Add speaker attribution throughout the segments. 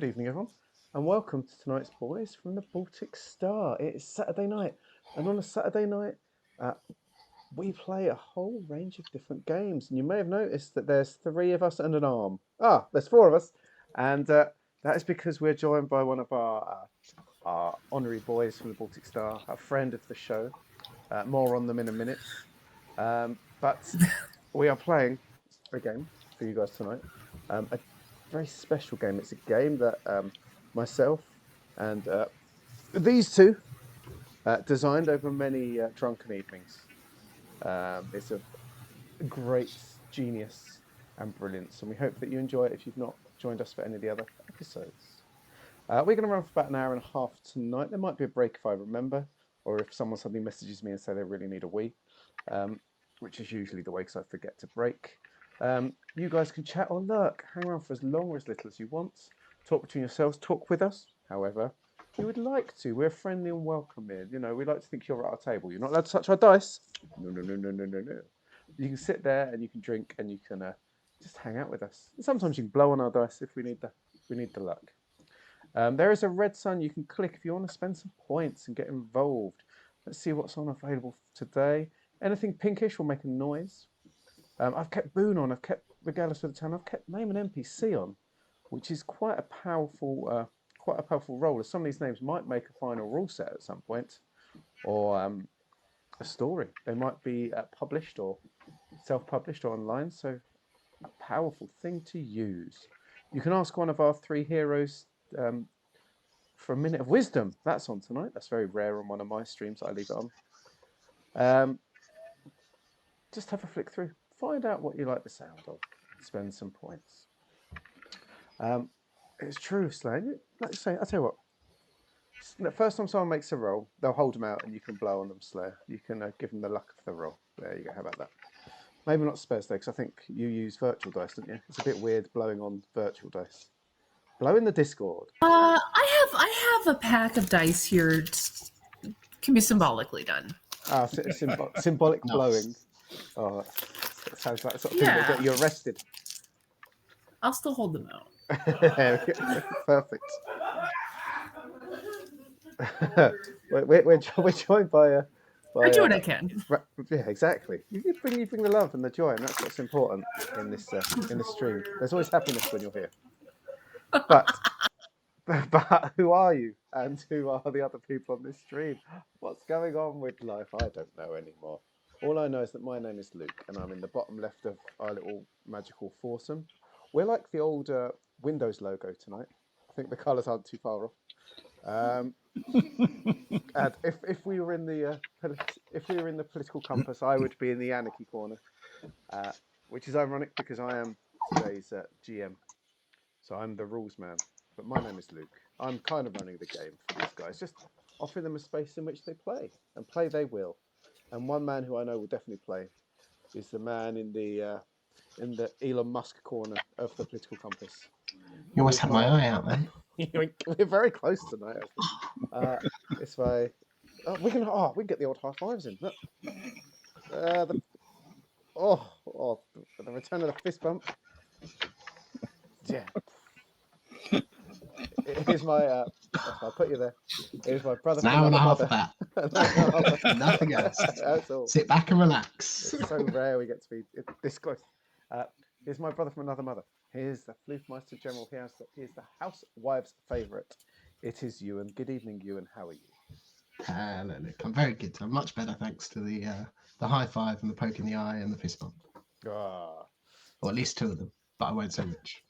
Speaker 1: Good evening, everyone, and welcome to tonight's Boys from the Baltic Star. It's Saturday night, and on a Saturday night, uh, we play a whole range of different games. And you may have noticed that there's three of us and an arm. There's four of us, and that is because we're joined by one of our honorary boys from the Baltic Star, a friend of the show. More on them in a minute. But we are playing a game for you guys tonight. A very special game. It's a game that myself and these two designed over many drunken evenings. It's a great genius and brilliance, and we hope that you enjoy it if you've not joined us for any of the other episodes. We're going to run for about an hour and a half tonight. There might be a break if I remember, or if someone suddenly messages me and say they really need a wee, which is usually the way because I forget to break. You guys can chat or lurk, hang around for as long or as little as you want. Talk between yourselves, talk with us. However, you would like to. We're friendly and welcoming. You know, we like to think you're at our table. You're not allowed to touch our dice. No, no, no, no, no, no, no. You can sit there and you can drink and you can just hang out with us. And sometimes you can blow on our dice if we need the luck. There is a red sun you can click if you want to spend some points and get involved. Let's see what's on available today. Anything pinkish will make a noise. I've kept Boone on. I've kept Regardless of the Town. I've kept Name an NPC on, which is quite a powerful role. As some of these names might make a final rule set at some point, or a story. They might be published or self-published or online. So a powerful thing to use. You can ask one of our three heroes for a minute of wisdom. That's on tonight. That's very rare on one of my streams. I leave it on. Just have a flick through. Find out what you like the sound of. Spend some points. It's true, Slane. Like I say, I'll tell you what. The first time someone makes a roll, they'll hold them out and you can blow on them, Slayer. You can give them the luck of the roll. There you go. How about that? Maybe not spares though, because I think you use virtual dice, don't you? It's a bit weird blowing on virtual dice. Blow in the Discord.
Speaker 2: I have a pack of dice here. Can be symbolically done.
Speaker 1: Symbolic blowing. Oh, that sounds like the sort of thing that get you arrested.
Speaker 2: I'll still hold them out.
Speaker 1: Perfect. we're joined by
Speaker 2: I do what I can.
Speaker 1: Yeah, exactly. You bring the love and the joy, and that's what's important in this stream. There's always happiness when you're here. But who are you, and who are the other people on this stream? What's going on with life? I don't know anymore. All I know is that my name is Luke, and I'm in the bottom left of our little magical foursome. We're like the old Windows logo tonight. I think the colours aren't too far off. And if we were in the political compass, I would be in the anarchy corner, which is ironic because I am today's GM, so I'm the rules man. But my name is Luke. I'm kind of running the game for these guys, just offering them a space in which they play, and play they will. And one man who I know will definitely play is the man in the Elon Musk corner of the political compass.
Speaker 3: You always have my eye out then.
Speaker 1: We're very close tonight. This way. We can get the old high fives in. Look. The return of the fist bump. Yeah. Here's my. I'll put you there. Here's my brother.
Speaker 3: An hour and a half of that. Nothing else.
Speaker 1: That's all.
Speaker 3: Sit back and relax.
Speaker 1: It's so rare we get to be this close. Here's my brother from another mother. Here's the Floothmeister General. Here's the housewife's favourite. It is Ewan. Good evening, Ewan. How are you?
Speaker 3: Hello, Luke. I'm very good. I'm much better thanks to the high five and the poke in the eye and the fist bump. Or at least two of them, but I won't say which.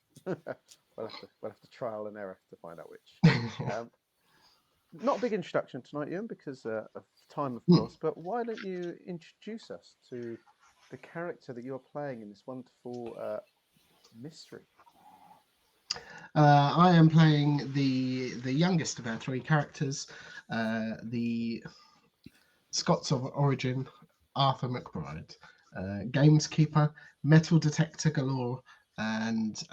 Speaker 1: We'll have to trial and error to find out which. Not a big introduction tonight, Ewan, because of time, of course. But why don't you introduce us to the character that you're playing in this wonderful mystery?
Speaker 3: I am playing the youngest of our three characters, the Scots of origin, Arthur McBride, gameskeeper, metal detector galore, and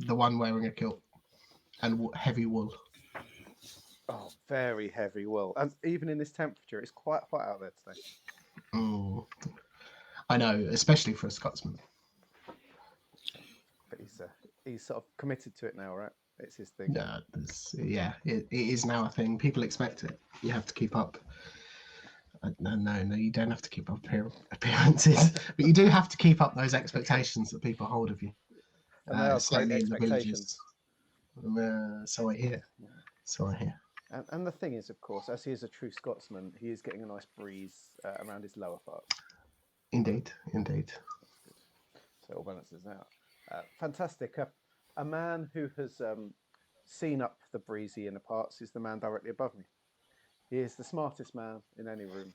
Speaker 3: the one wearing a kilt and heavy wool.
Speaker 1: Oh, very heavy wool, and even in this temperature, it's quite hot out there today.
Speaker 3: I know, especially for a Scotsman.
Speaker 1: But he's sort of committed to it now, right? It's his thing.
Speaker 3: Yeah, it is now a thing. People expect it. You have to keep up. No, you don't have to keep up appearances, but you do have to keep up those expectations that people hold of you.
Speaker 1: And they are great
Speaker 3: Certainly in the
Speaker 1: expectations.
Speaker 3: villages. So I hear.
Speaker 1: And the thing is, of course, as he is a true Scotsman, he is getting a nice breeze around his lower parts.
Speaker 3: Indeed.
Speaker 1: That's good. So it all balances out. Fantastic. A man who has seen up the breezy inner parts is the man directly above me. He is the smartest man in any room,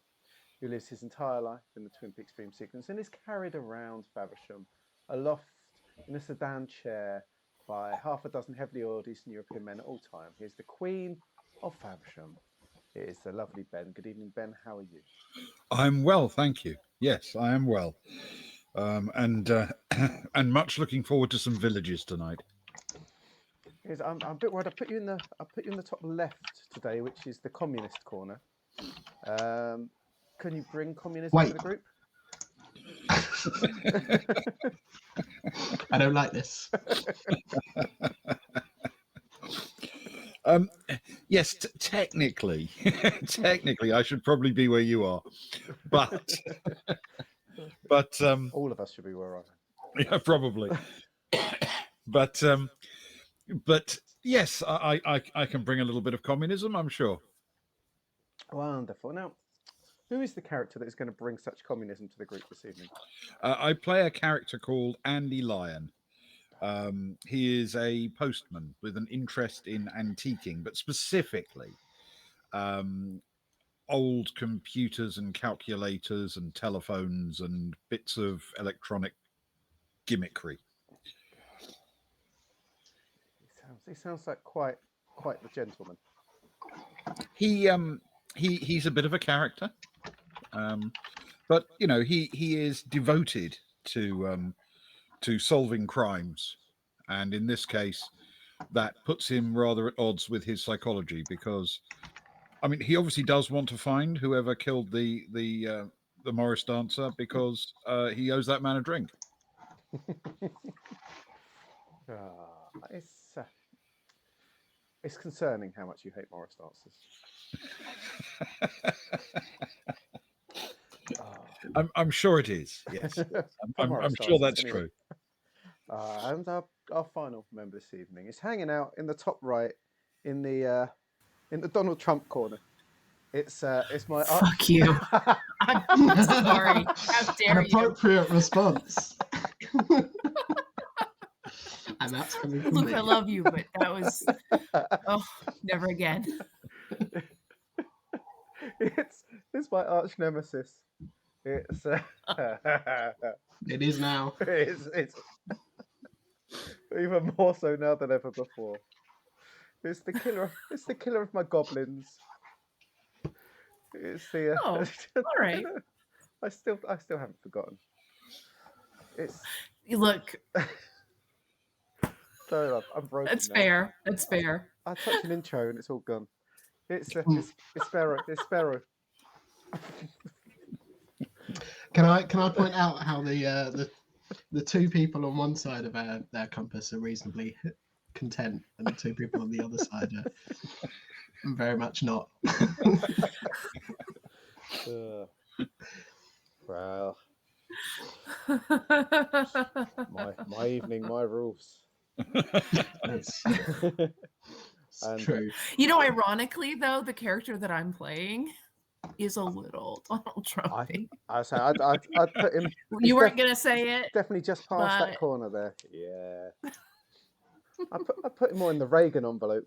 Speaker 1: who lives his entire life in the Twin Peaks dream sequence and is carried around Faversham, aloft in a sedan chair by half a dozen heavily oiled Eastern European men at all time. He is the Queen of Faversham. It is the lovely Ben. Good evening, Ben. How are you?
Speaker 4: I'm well, thank you. Yes, I am well, and much looking forward to some villages tonight.
Speaker 1: I'm a bit worried. I put you in the top left today, which is the communist corner. Can you bring communism to the group?
Speaker 3: I don't like this.
Speaker 4: Yes, technically, I should probably be where you are, but
Speaker 1: all of us should be where I am.
Speaker 4: Yeah, probably. but yes, I can bring a little bit of communism, I'm sure.
Speaker 1: Wonderful. Now, who is the character that is going to bring such communism to the group this evening?
Speaker 4: I play a character called Andy Lyon. He is a postman with an interest in antiquing, but specifically old computers and calculators and telephones and bits of electronic gimmickry.
Speaker 1: He sounds like quite the gentleman.
Speaker 4: He's a bit of a character, but you know he is devoted to solving crimes, and in this case, that puts him rather at odds with his psychology because, I mean, he obviously does want to find whoever killed the Morris dancer because he owes that man a drink.
Speaker 1: It's concerning how much you hate Morris dancers.
Speaker 4: I'm sure it is. Yes, I'm sure that's anyway. True.
Speaker 1: And our final member this evening is hanging out in the top right, in the Donald Trump corner. It's my
Speaker 2: fuck you. I'm sorry. How dare
Speaker 3: you? An appropriate response. And that's coming from
Speaker 2: Look,
Speaker 3: me.
Speaker 2: I love you, but that was never again.
Speaker 1: It's my arch nemesis. It's
Speaker 3: it is now.
Speaker 1: It's even more so now than ever before. It's the killer of my goblins. It's the
Speaker 2: all right.
Speaker 1: I still haven't forgotten.
Speaker 2: You look.
Speaker 1: So I'm broken.
Speaker 2: That's
Speaker 1: now.
Speaker 2: fair. That's fair.
Speaker 1: I touch an intro and it's all gone. It's Sparrow. It's Sparrow.
Speaker 3: Can I point out how the two people on one side of our compass are reasonably content, and the two people on the other side are very much not.
Speaker 1: Well, my evening, my rules.
Speaker 3: That's true.
Speaker 2: You know, ironically, though, the character that I'm playing is a little Donald Trump.
Speaker 1: I'd put him.
Speaker 2: You weren't gonna say it.
Speaker 1: Definitely just past that corner there. Yeah. I put him more in the Reagan envelope.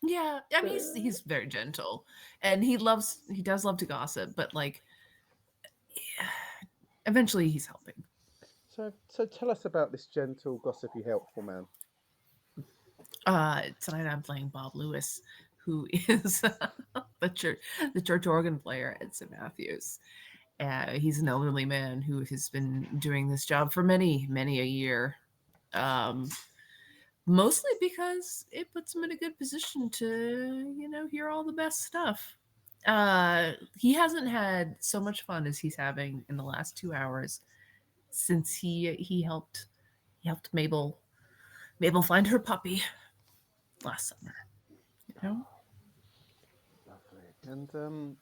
Speaker 2: Yeah, I mean he's very gentle, and he does love to gossip, but like, eventually he's helping.
Speaker 1: So tell us about this gentle, gossipy, helpful man.
Speaker 2: Tonight I'm playing Bob Lewis, who is the church organ player at St. Matthew's. He's an elderly man who has been doing this job for many a year, mostly because it puts him in a good position to hear all the best stuff. He hasn't had so much fun as he's having in the last 2 hours since he helped Mabel Mabel find her puppy last summer. You know?
Speaker 1: Lovely. And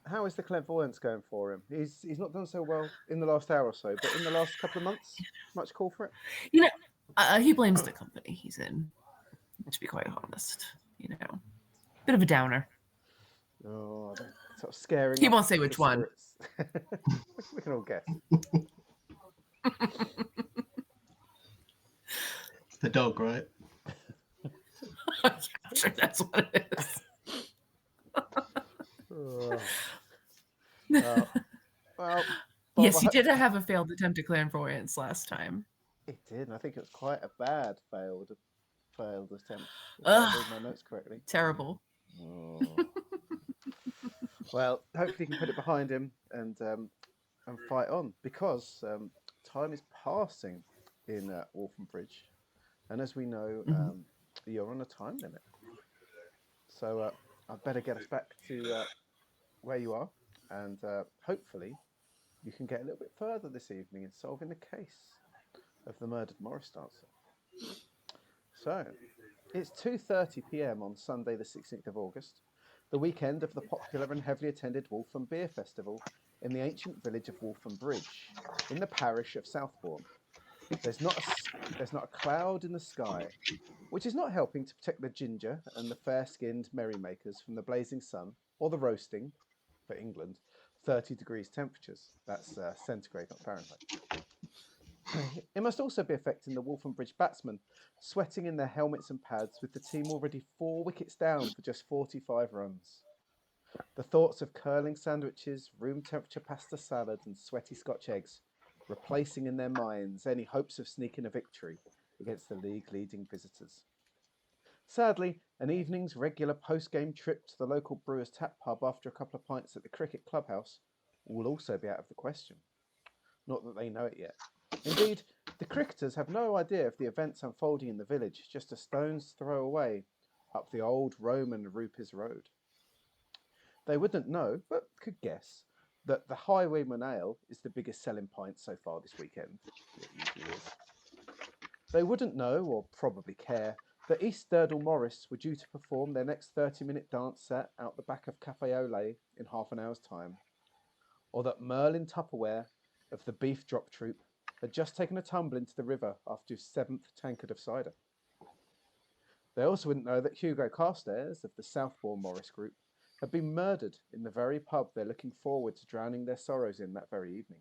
Speaker 1: how is the clairvoyance going for him? He's not done so well in the last hour or so, but in the last couple of months, much call for it?
Speaker 2: You know, he blames the company he's in, to be quite honest. You know, bit of a downer.
Speaker 1: Oh, they're sort of scaring
Speaker 2: He
Speaker 1: off
Speaker 2: won't say
Speaker 1: the
Speaker 2: which one.
Speaker 1: spirits. We can all guess.
Speaker 3: It's the dog, right?
Speaker 2: I'm sure that's what it is.
Speaker 1: Oh. Well, Bob,
Speaker 2: Yes,
Speaker 1: I
Speaker 2: he
Speaker 1: hope-
Speaker 2: did have a failed attempt at clairvoyance last time.
Speaker 1: it did, and I think it was quite a bad failed attempt, if I
Speaker 2: Ugh.
Speaker 1: read my notes correctly.
Speaker 2: Terrible.
Speaker 1: Oh. Well, hopefully he can put it behind him and fight on, because time is passing in Waltham and as we know,
Speaker 2: Mhm.
Speaker 1: you're on a time limit. So I'd better get us back to where you are, and hopefully you can get a little bit further this evening in solving the case of the murdered Morris dancer. So it's 2:30 p.m. on Sunday, the 16th of August, the weekend of the popular and heavily attended Waltham Beer Festival in the ancient village of Waltham Bridge, in the parish of Southbourne. There's not a cloud in the sky, which is not helping to protect the ginger and the fair-skinned merrymakers from the blazing sun or the roasting, for England, 30 degrees temperatures. That's centigrade, not Fahrenheit. It must also be affecting the Waltham Bridge batsmen, sweating in their helmets and pads, with the team already 4 wickets down for just 45 runs. The thoughts of curling sandwiches, room temperature pasta salad, and sweaty Scotch eggs, replacing in their minds any hopes of sneaking a victory against the league leading visitors. Sadly, an evening's regular post-game trip to the local brewer's tap pub after a couple of pints at the cricket clubhouse will also be out of the question. Not that they know it yet. Indeed, the cricketers have no idea of the events unfolding in the village, just a stone's throw away up the old Roman Rupes Road. They wouldn't know, but could guess, that the Highwayman Ale is the biggest selling pint so far this weekend. It usually is. They wouldn't know, or probably care, that Southbourne Morris were due to perform their next 30-minute dance set out the back of Cafe Ole in half an hour's time, or that Merlin Tupperware of the Beef Drop Troupe had just taken a tumble into the river after his 7th tankard of cider. They also wouldn't know that Hugo Carstairs of the Southbourne Morris group had been murdered in the very pub they're looking forward to drowning their sorrows in that very evening.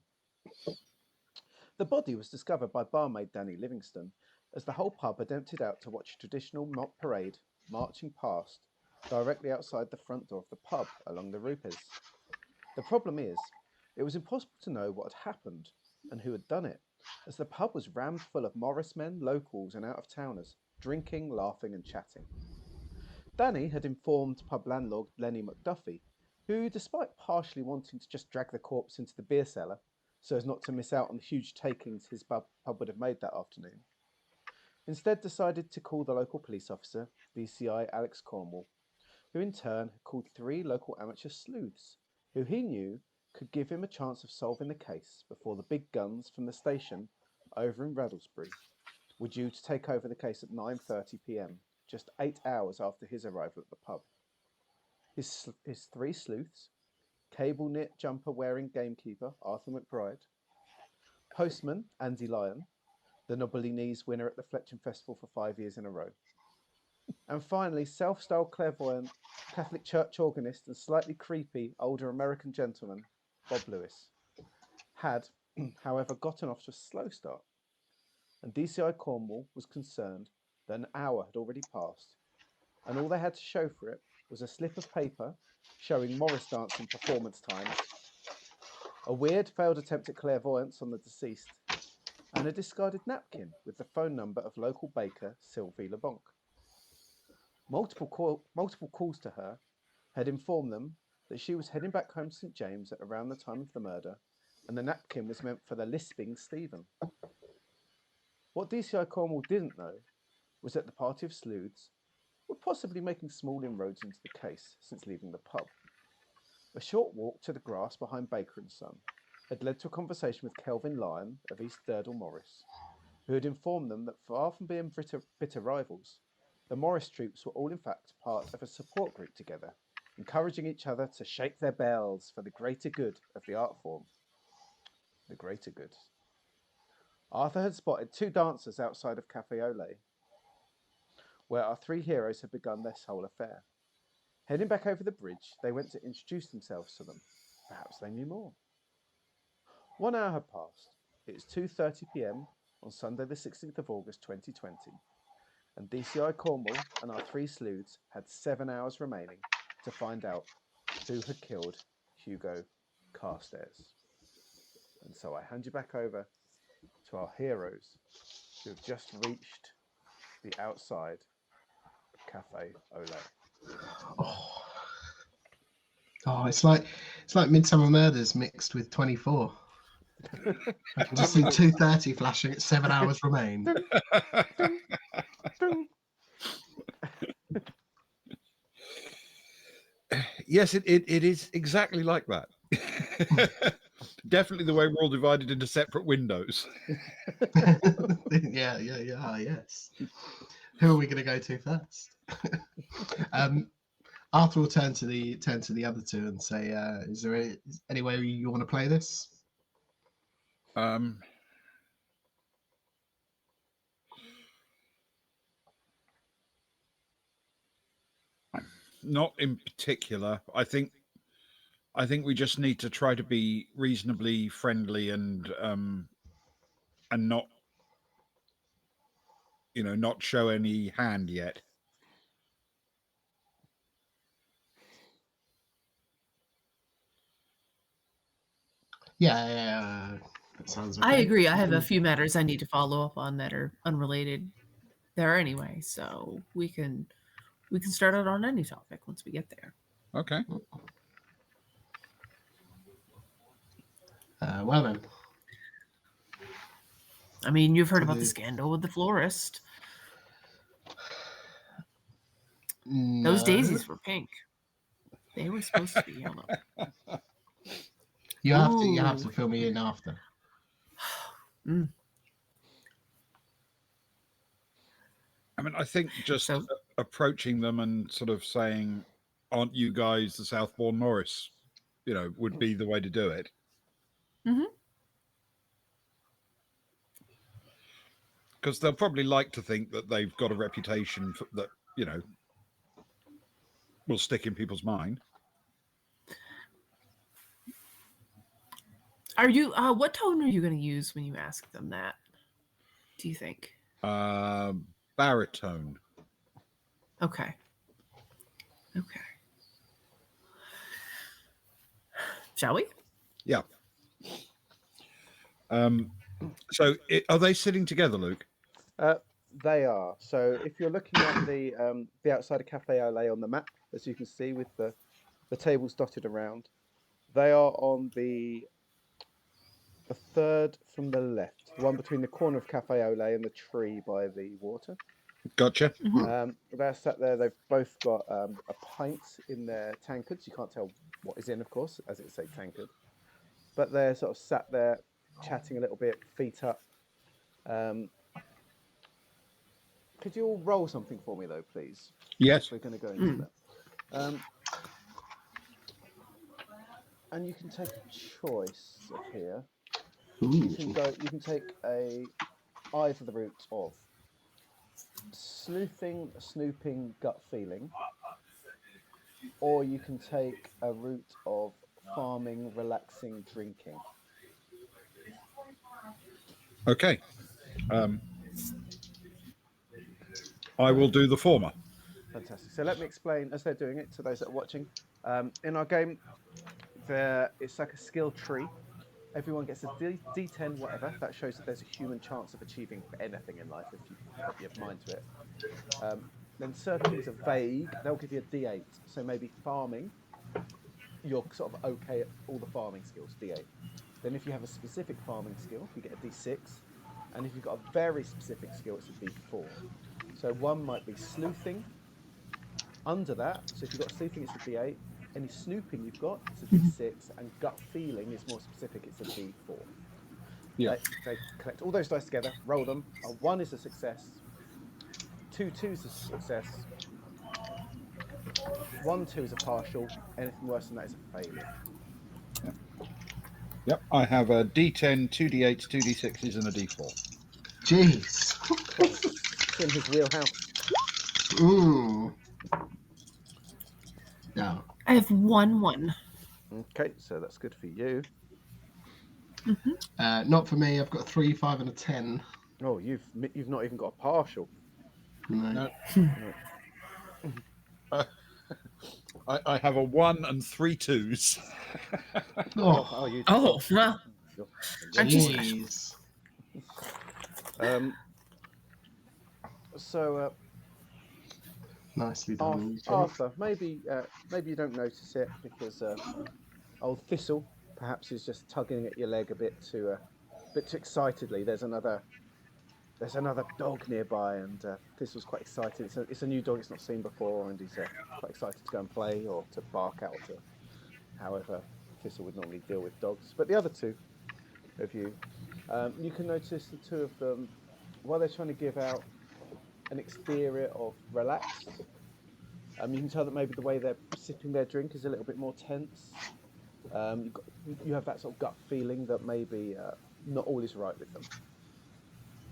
Speaker 1: The body was discovered by barmaid Danny Livingston as the whole pub had emptied out to watch a traditional mock parade marching past directly outside the front door of the pub along the Rupes. The problem is, it was impossible to know what had happened and who had done it, as the pub was rammed full of Morris men, locals and out-of-towners, drinking, laughing and chatting. Danny had informed pub landlord Lenny McDuffie, who, despite partially wanting to just drag the corpse into the beer cellar so as not to miss out on the huge takings his pub would have made that afternoon, instead decided to call the local police officer, DCI Alex Cornwall, who in turn had called 3 local amateur sleuths, who he knew could give him a chance of solving the case before the big guns from the station over in Rattlesbury were due to take over the case at 9:30 p.m, just 8 hours after his arrival at the pub. His 3 sleuths, cable knit jumper wearing gamekeeper Arthur McBride, postman Andy Lyon, the knobbly knees winner at the Fletcham Festival for 5 years in a row, and finally self-styled clairvoyant, Catholic church organist and slightly creepy older American gentleman Bob Lewis, had, however, gotten off to a slow start, and DCI Cornwall was concerned that an hour had already passed, and all they had to show for it was a slip of paper showing Morris dancing performance times, a weird failed attempt at clairvoyance on the deceased, and a discarded napkin with the phone number of local baker Sylvie LeBonc. Multiple calls to her had informed them that she was heading back home to St James at around the time of the murder, and the napkin was meant for the lisping Stephen. What DCI Cornwall didn't know was that the party of sleuths were possibly making small inroads into the case since leaving the pub. A short walk to the grass behind Baker and Son had led to a conversation with Kelvin Lyon of Southbourne Morris, who had informed them that far from being bitter rivals, the Morris troops were all in fact part of a support group together, encouraging each other to shake their bells for the greater good of the art form. The greater good. Arthur had spotted 2 dancers outside of Cafe Ole, where our 3 heroes had begun this whole affair. Heading back over the bridge, they went to introduce themselves to them. Perhaps they knew more. 1 hour had passed. It was 2:30 p.m. on Sunday the 16th of August 2020, and DCI Cornwall and our 3 sleuths had 7 hours remaining to find out who had killed Hugo Carstairs. And so I hand you back over to our heroes who have just reached the outside of Cafe Ole.
Speaker 3: Oh, it's like Midsummer Murders mixed with 24. I can just see 2:30 flashing at 7 hours remain.
Speaker 1: Ding, ding.
Speaker 4: Yes, it is exactly like that. Definitely the way we're all divided into separate windows.
Speaker 3: yeah, yes. Who are we going to go to first? Arthur will turn to the other 2 and say, "Is there any way you want to play this?"
Speaker 4: Not in particular. I think we just need to try to be reasonably friendly and not, not show any hand yet.
Speaker 3: Yeah, that sounds okay.
Speaker 2: I agree. I have a few matters I need to follow up on that are unrelated there anyway, so we can start out on any topic once we get there.
Speaker 4: Okay.
Speaker 3: Well then.
Speaker 2: I mean, you've heard about the scandal with the florist.
Speaker 3: No.
Speaker 2: Those daisies were pink. They were supposed to be yellow.
Speaker 3: You have to fill me in after.
Speaker 2: Mm.
Speaker 4: I mean, I think just approaching them and sort of saying, "Aren't you guys the Southbourne Morris?" would be the way to do it.
Speaker 2: Mm-hmm.
Speaker 4: Because they'll probably like to think that they've got a reputation that will stick in people's mind.
Speaker 2: Are you? What tone are you going to use when you ask them that? Do you think?
Speaker 4: Baritone.
Speaker 2: Okay. Shall we?
Speaker 1: Yeah.
Speaker 4: So are they sitting together, Luke?
Speaker 1: They are. So if you're looking at the outside of Cafe Ole on the map, as you can see with the tables dotted around, they are on the third from the left, the one between the corner of Cafe Ole and the tree by the water.
Speaker 4: Gotcha.
Speaker 2: Mm-hmm.
Speaker 1: They're sat there. They've both got a pint in their tankards. You can't tell what is in, of course, as it's a tankard. But they're sort of sat there chatting a little bit, feet up. Could you all roll something for me, though, please?
Speaker 4: Yes.
Speaker 1: We're going to go into that. And you can take a choice of here. You can take either the route of sleuthing, snooping, gut feeling, or you can take a route of farming, relaxing, drinking.
Speaker 4: Okay. I will do the former.
Speaker 1: Fantastic. So let me explain as they're doing it to those that are watching. In our game, it's like a skill tree. Everyone gets a D10, whatever. That shows that there's a human chance of achieving anything in life if you put your mind to it. Then certain things are vague. They'll give you a D8. So maybe farming, you're sort of okay at all the farming skills, D8. Then if you have a specific farming skill, you get a D6. And if you've got a very specific skill, it's a D4. So one might be sleuthing. Under that, so if you've got sleuthing, it's a D8. Any snooping you've got, it's a D6, and gut feeling is more specific, it's a D4.
Speaker 4: Yeah.
Speaker 1: They collect all those dice together, roll them. A 1 is a success. 2 2s is a success. 1 2 is a partial. Anything worse than that is a failure.
Speaker 4: Yep. I have a D10, 2D8s, 2D6s, and a D4.
Speaker 3: Jeez.
Speaker 1: It's in his wheelhouse.
Speaker 3: No.
Speaker 2: I have 1-1.
Speaker 1: Okay, so that's good for you.
Speaker 3: Not for me. I've got a 3, 5, and a 10.
Speaker 1: Oh, you've not even got a partial.
Speaker 3: No.
Speaker 4: I have a 1 and 3 2s.
Speaker 3: Oh,
Speaker 1: you.
Speaker 2: Oh, well,
Speaker 1: You're-
Speaker 2: aren't you special?
Speaker 3: jeez.
Speaker 1: So,
Speaker 3: Nicely done. Eugene.
Speaker 1: Arthur, maybe you don't notice it because old Thistle perhaps is just tugging at your leg a bit too excitedly. There's another dog nearby, and Thistle's quite excited. It's a new dog it's not seen before, and he's quite excited to go and play or to bark out, to however Thistle would normally deal with dogs. But the other two of you, you can notice the two of them, while they're trying to give out an exterior of relaxed, you can tell that maybe the way they're sipping their drink is a little bit more tense. You have that sort of gut feeling that maybe not all is right with them.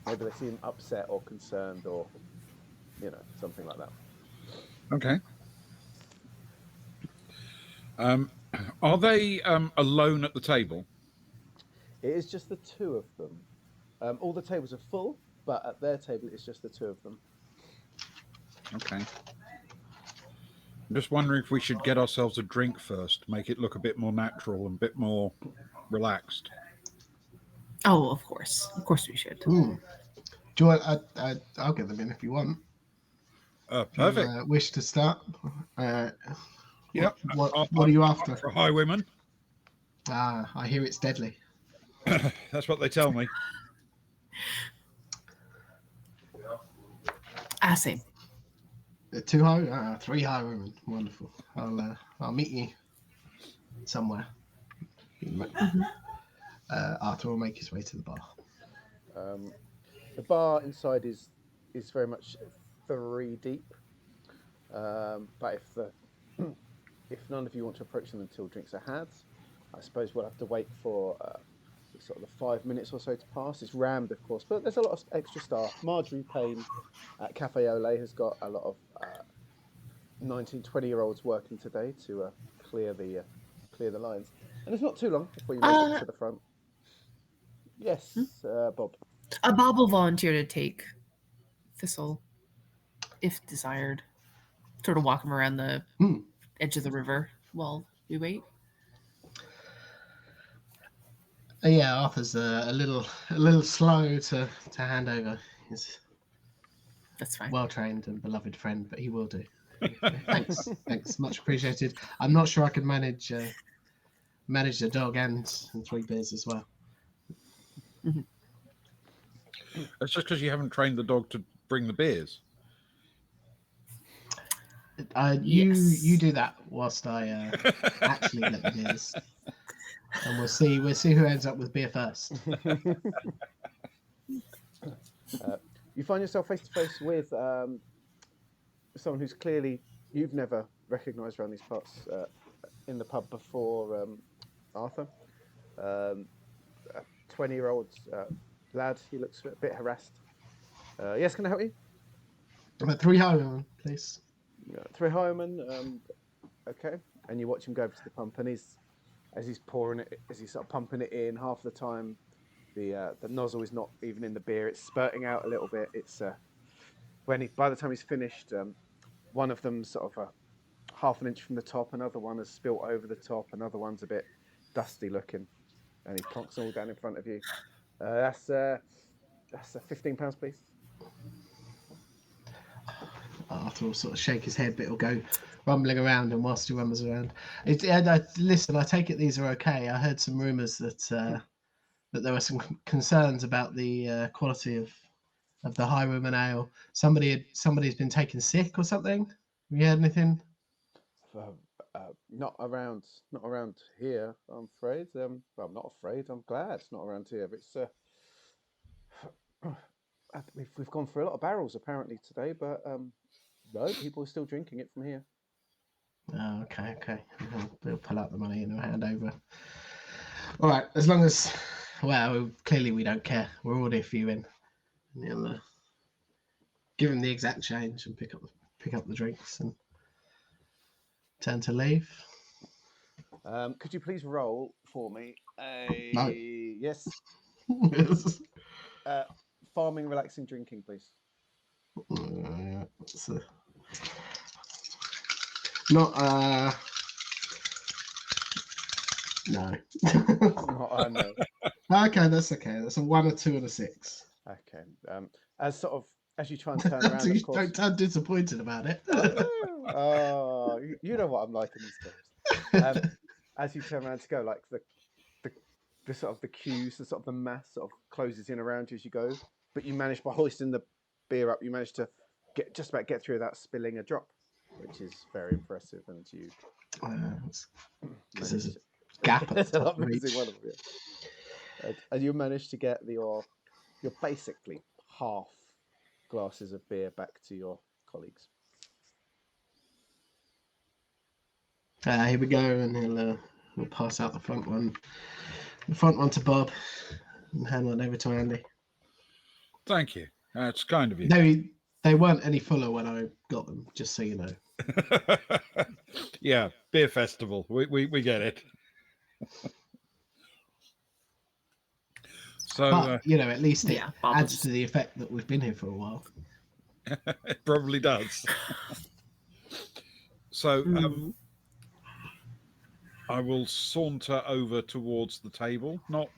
Speaker 1: Maybe they seem upset or concerned, or something like that.
Speaker 4: Okay. Are they alone at the table?
Speaker 1: It is just the two of them. All the tables are full, but at their table it's just the two of them.
Speaker 4: Okay. I'm just wondering if we should get ourselves a drink first, make it look a bit more natural and a bit more relaxed.
Speaker 2: Oh, of course we should.
Speaker 3: Do you want? I'll get them in if you want.
Speaker 4: Perfect.
Speaker 3: You, wish to start?
Speaker 4: Yep.
Speaker 3: What are you after?
Speaker 4: For highwaymen.
Speaker 3: I hear it's deadly.
Speaker 4: That's what they tell me.
Speaker 2: Same.
Speaker 3: 2 high, 3 high women. Wonderful. I'll meet you somewhere. Arthur will make his way to the bar.
Speaker 1: The bar inside is very much 3 deep. But if none of you want to approach them until drinks are had, I suppose we'll have to wait for sort of the 5 minutes or so to pass. It's rammed, of course, but there's a lot of extra staff. Marjorie Payne at Cafe Ole has got a lot of 19, 20-year-olds working today to clear the lines. And it's not too long before you make it to the front. Yes, Bob.
Speaker 2: Bob will volunteer to take Thistle, if desired. Sort of walk him around the edge of the river while we wait.
Speaker 3: Yeah, Arthur's a little slow to hand over. He's
Speaker 2: That's fine.
Speaker 3: well trained and beloved friend, but he will do. Thanks, much appreciated. I'm not sure I could manage the dog and 3 beers as well.
Speaker 4: It's just because you haven't trained the dog to bring the beers.
Speaker 3: You do that whilst I actually get the beers, and we'll see who ends up with beer first.
Speaker 1: You find yourself face to face with someone who's clearly you've never recognised around these parts in the pub before, Arthur. A 20-year-old lad. He looks a bit harassed. Yes, can I help you?
Speaker 3: About 3 high, please.
Speaker 1: 3 Highman. Okay, and you watch him go over to the pump, and as he's pouring it, as he's sort of pumping it in, half the time the nozzle is not even in the beer; it's spurting out a little bit. It's by the time he's finished, one of them's sort of half an inch from the top, another one has spilt over the top, another one's a bit dusty looking, and he plonks them all down in front of you. That's £15, please.
Speaker 3: Arthur will sort of shake his head, but it'll go rumbling around, and whilst he rumbles around, listen. I take it these are okay. I heard some rumours that there were some concerns about the quality of the Highwayman ale. Somebody's been taken sick or something. Have you heard anything?
Speaker 1: Not around, not around here. I'm afraid. Well, I'm not afraid. I'm glad it's not around here. But it's we've gone through a lot of barrels apparently today, but no, people are still drinking it from here.
Speaker 3: Oh, okay. They'll pull out the money and they'll hand over. All right, as long as, well, clearly we don't care. We're already a few in. And he'll give him the exact change and pick up the drinks and turn to leave.
Speaker 1: Could you please roll for me?
Speaker 3: No.
Speaker 1: Yes. Farming, relaxing, drinking, please.
Speaker 3: It's not no.
Speaker 1: I know.
Speaker 3: Okay, that's okay. That's a 1, a 2, and a 6.
Speaker 1: Okay. As you try and turn around, of course.
Speaker 3: Don't sound disappointed about it.
Speaker 1: Oh, you know what I'm like in these games. As you turn around to go, like the sort of the cues, the sort of the mass sort of closes in around you as you go, but you manage, by hoisting the beer up, you manage to just about get through without spilling a drop, which is very impressive. And you
Speaker 3: there's a gap at the top of each.
Speaker 1: one of them, yeah. And you manage to get your basically half glasses of beer back to your colleagues.
Speaker 3: Here we go, and he'll pass out the front one to Bob, and hand one over to Andy.
Speaker 4: Thank you. That's kind of you.
Speaker 3: No, they weren't any fuller when I got them. Just so you know.
Speaker 4: Yeah, beer festival. We get it. So,
Speaker 3: but at least it
Speaker 2: Bob
Speaker 3: adds to the effect that we've been here for a while.
Speaker 4: It probably does. So, I will saunter over towards the table, not,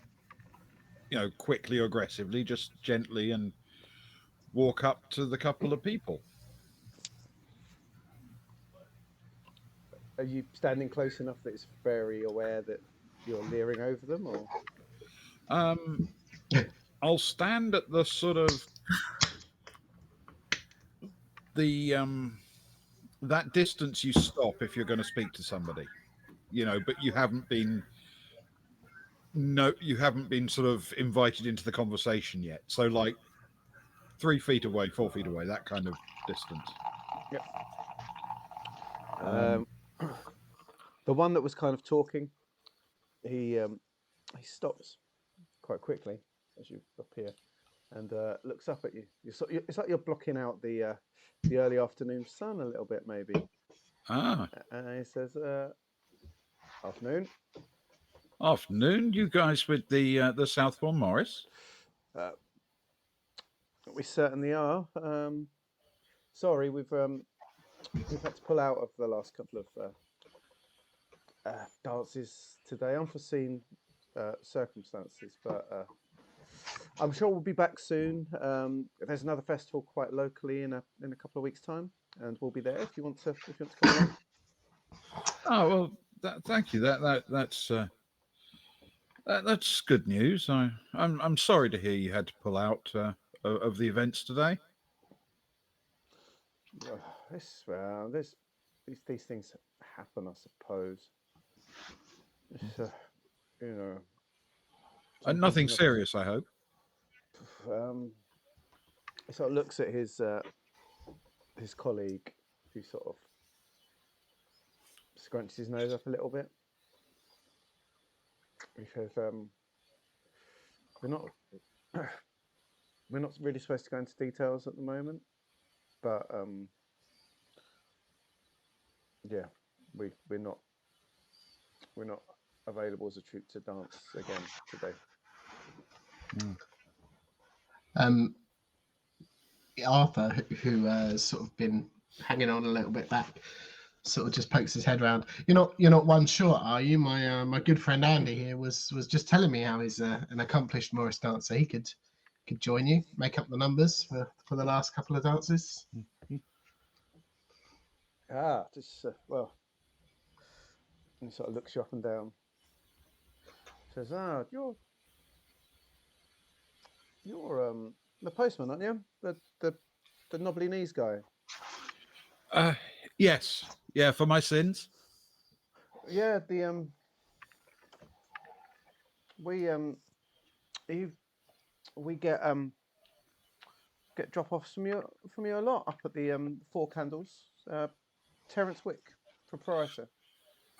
Speaker 4: quickly or aggressively, just gently, and walk up to the couple of people.
Speaker 1: Are you standing close enough that it's very aware that you're leering over them, or?
Speaker 4: I'll stand at the sort of that distance you stop if you're going to speak to somebody, but you haven't been sort of invited into the conversation yet. So like 3 feet away, 4 feet away, that kind of distance.
Speaker 1: Yep. The one that was kind of talking, he stops quite quickly as you appear, and looks up at you. It's like you're blocking out the early afternoon sun a little bit, maybe. And he says, "Afternoon."
Speaker 4: Afternoon. You guys with the Southbourne Morris?
Speaker 1: We certainly are. Sorry, we've had to pull out of the last couple of dances today. Unforeseen circumstances, but I'm sure we'll be back soon. There's another festival quite locally in a couple of weeks' time, and we'll be there if you want to come along.
Speaker 4: Oh well, thank you. That's good news. I'm sorry to hear you had to pull out of the events today.
Speaker 1: These things happen, I suppose. It's,
Speaker 4: And nothing serious, I hope.
Speaker 1: He sort of looks at his colleague, who sort of scrunches his nose up a little bit. He says, we're not really supposed to go into details at the moment, but yeah, we're not available as a troupe to dance again today.
Speaker 3: Arthur, who has sort of been hanging on a little bit back, sort of just pokes his head round. You're not one short, are you? My good friend Andy here was just telling me how he's an accomplished Morris dancer. He could join you, make up the numbers for the last couple of dances.
Speaker 1: Well, and he sort of looks you up and down. Says, you're the postman, aren't you? The knobbly knees guy.
Speaker 4: Yes. Yeah, for my sins.
Speaker 1: Yeah, the we you we get drop offs from you a lot up at the Four Candles. Terence Wick, proprietor.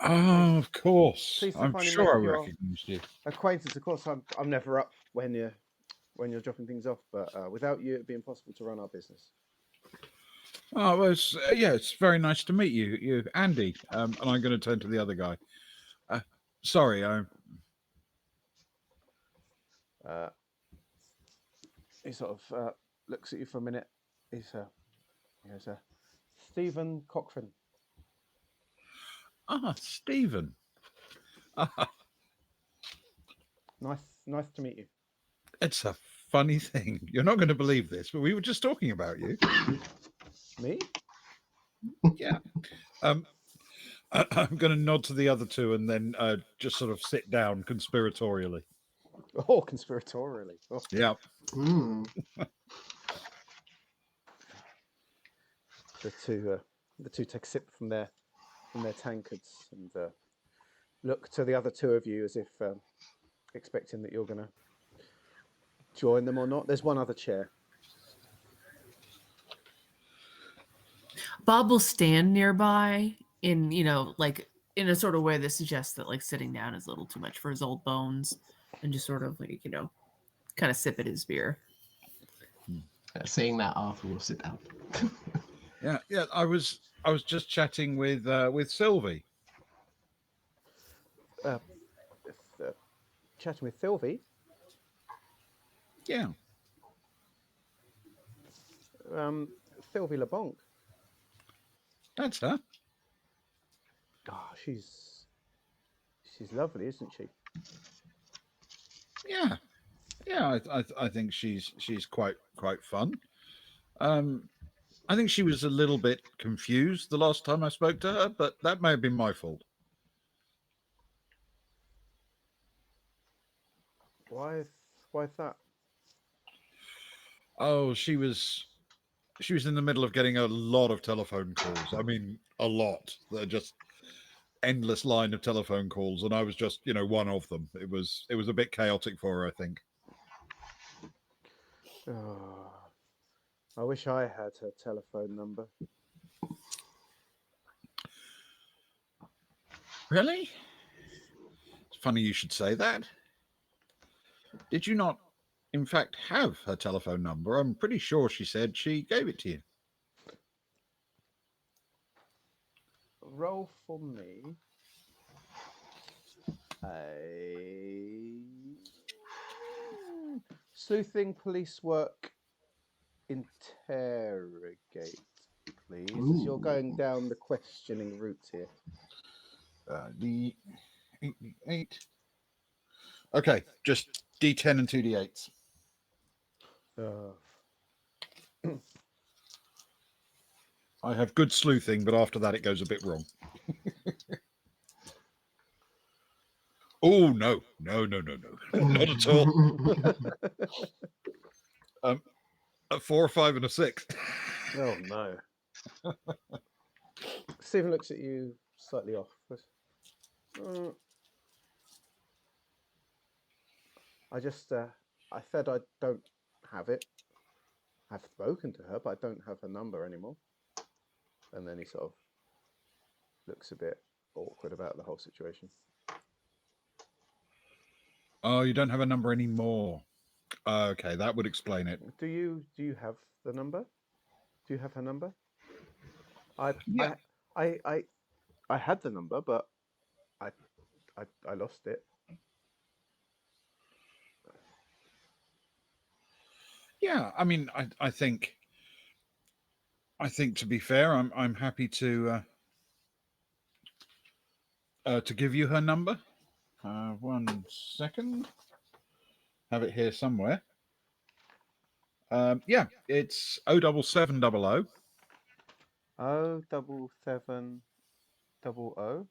Speaker 4: Oh, of course.
Speaker 1: Pleased to
Speaker 4: I'm
Speaker 1: finally
Speaker 4: sure I
Speaker 1: make your
Speaker 4: recognised you.
Speaker 1: acquaintance. Of course, I'm never up when you're dropping things off, but without you, it'd be impossible to run our business.
Speaker 4: Oh, well, it's very nice to meet you, Andy. And I'm going to turn to the other guy. Sorry,
Speaker 1: He sort of looks at you for a minute. He goes, Stephen Cochran.
Speaker 4: Stephen.
Speaker 1: Nice to meet you.
Speaker 4: It's a funny thing. You're not going to believe this, but we were just talking about you.
Speaker 1: Me?
Speaker 4: Yeah. I'm going to nod to the other two and then just sort of sit down conspiratorially.
Speaker 1: Oh, conspiratorially. Oh.
Speaker 4: Yeah.
Speaker 1: The two take a sip from their tankards and look to the other two of you as if expecting that you're going to join them or not. There's one other chair.
Speaker 2: Bob will stand nearby in, like in a sort of way that suggests that like sitting down is a little too much for his old bones, and just sort of like, kind of sip at his beer.
Speaker 3: Seeing that, Arthur will sit down.
Speaker 4: Yeah. I was just chatting with Sylvie.
Speaker 1: Chatting with Sylvie.
Speaker 4: Yeah.
Speaker 1: Sylvie LeBonc.
Speaker 4: That's her.
Speaker 1: Oh, she's lovely, isn't she?
Speaker 4: Yeah. I think she's quite fun. I think she was a little bit confused the last time I spoke to her, but that may have been my fault.
Speaker 1: Why is that?
Speaker 4: Oh, she was in the middle of getting a lot of telephone calls. I mean, a lot. They're just endless line of telephone calls, and I was just, one of them. It was a bit chaotic for her, I think.
Speaker 1: Oh, I wish I had her telephone number.
Speaker 4: Really? It's funny you should say that. Did you not, in fact, have her telephone number? I'm pretty sure she said she gave it to you.
Speaker 1: Roll for me a sleuthing police work interrogate, please, as you're going down the questioning route here.
Speaker 4: The 8. Okay, just D10 and 2D8s. I have good sleuthing, but after that it goes a bit wrong. Oh, no, not at all. A 4, a 5, and a 6.
Speaker 1: Oh no. Stephen looks at you slightly off. I said I don't have it. I've spoken to her, but I don't have her number anymore. And then he sort of looks a bit awkward about the whole situation.
Speaker 4: Oh, you don't have a number anymore. Okay, that would explain it.
Speaker 1: Do you have the number? Do you have her number?
Speaker 4: Yeah.
Speaker 1: I had the number, but I lost it.
Speaker 4: Yeah, I mean, I think to be fair, I'm happy to give you her number. 1 second. Have it here somewhere. Yeah, it's 07700
Speaker 1: 07700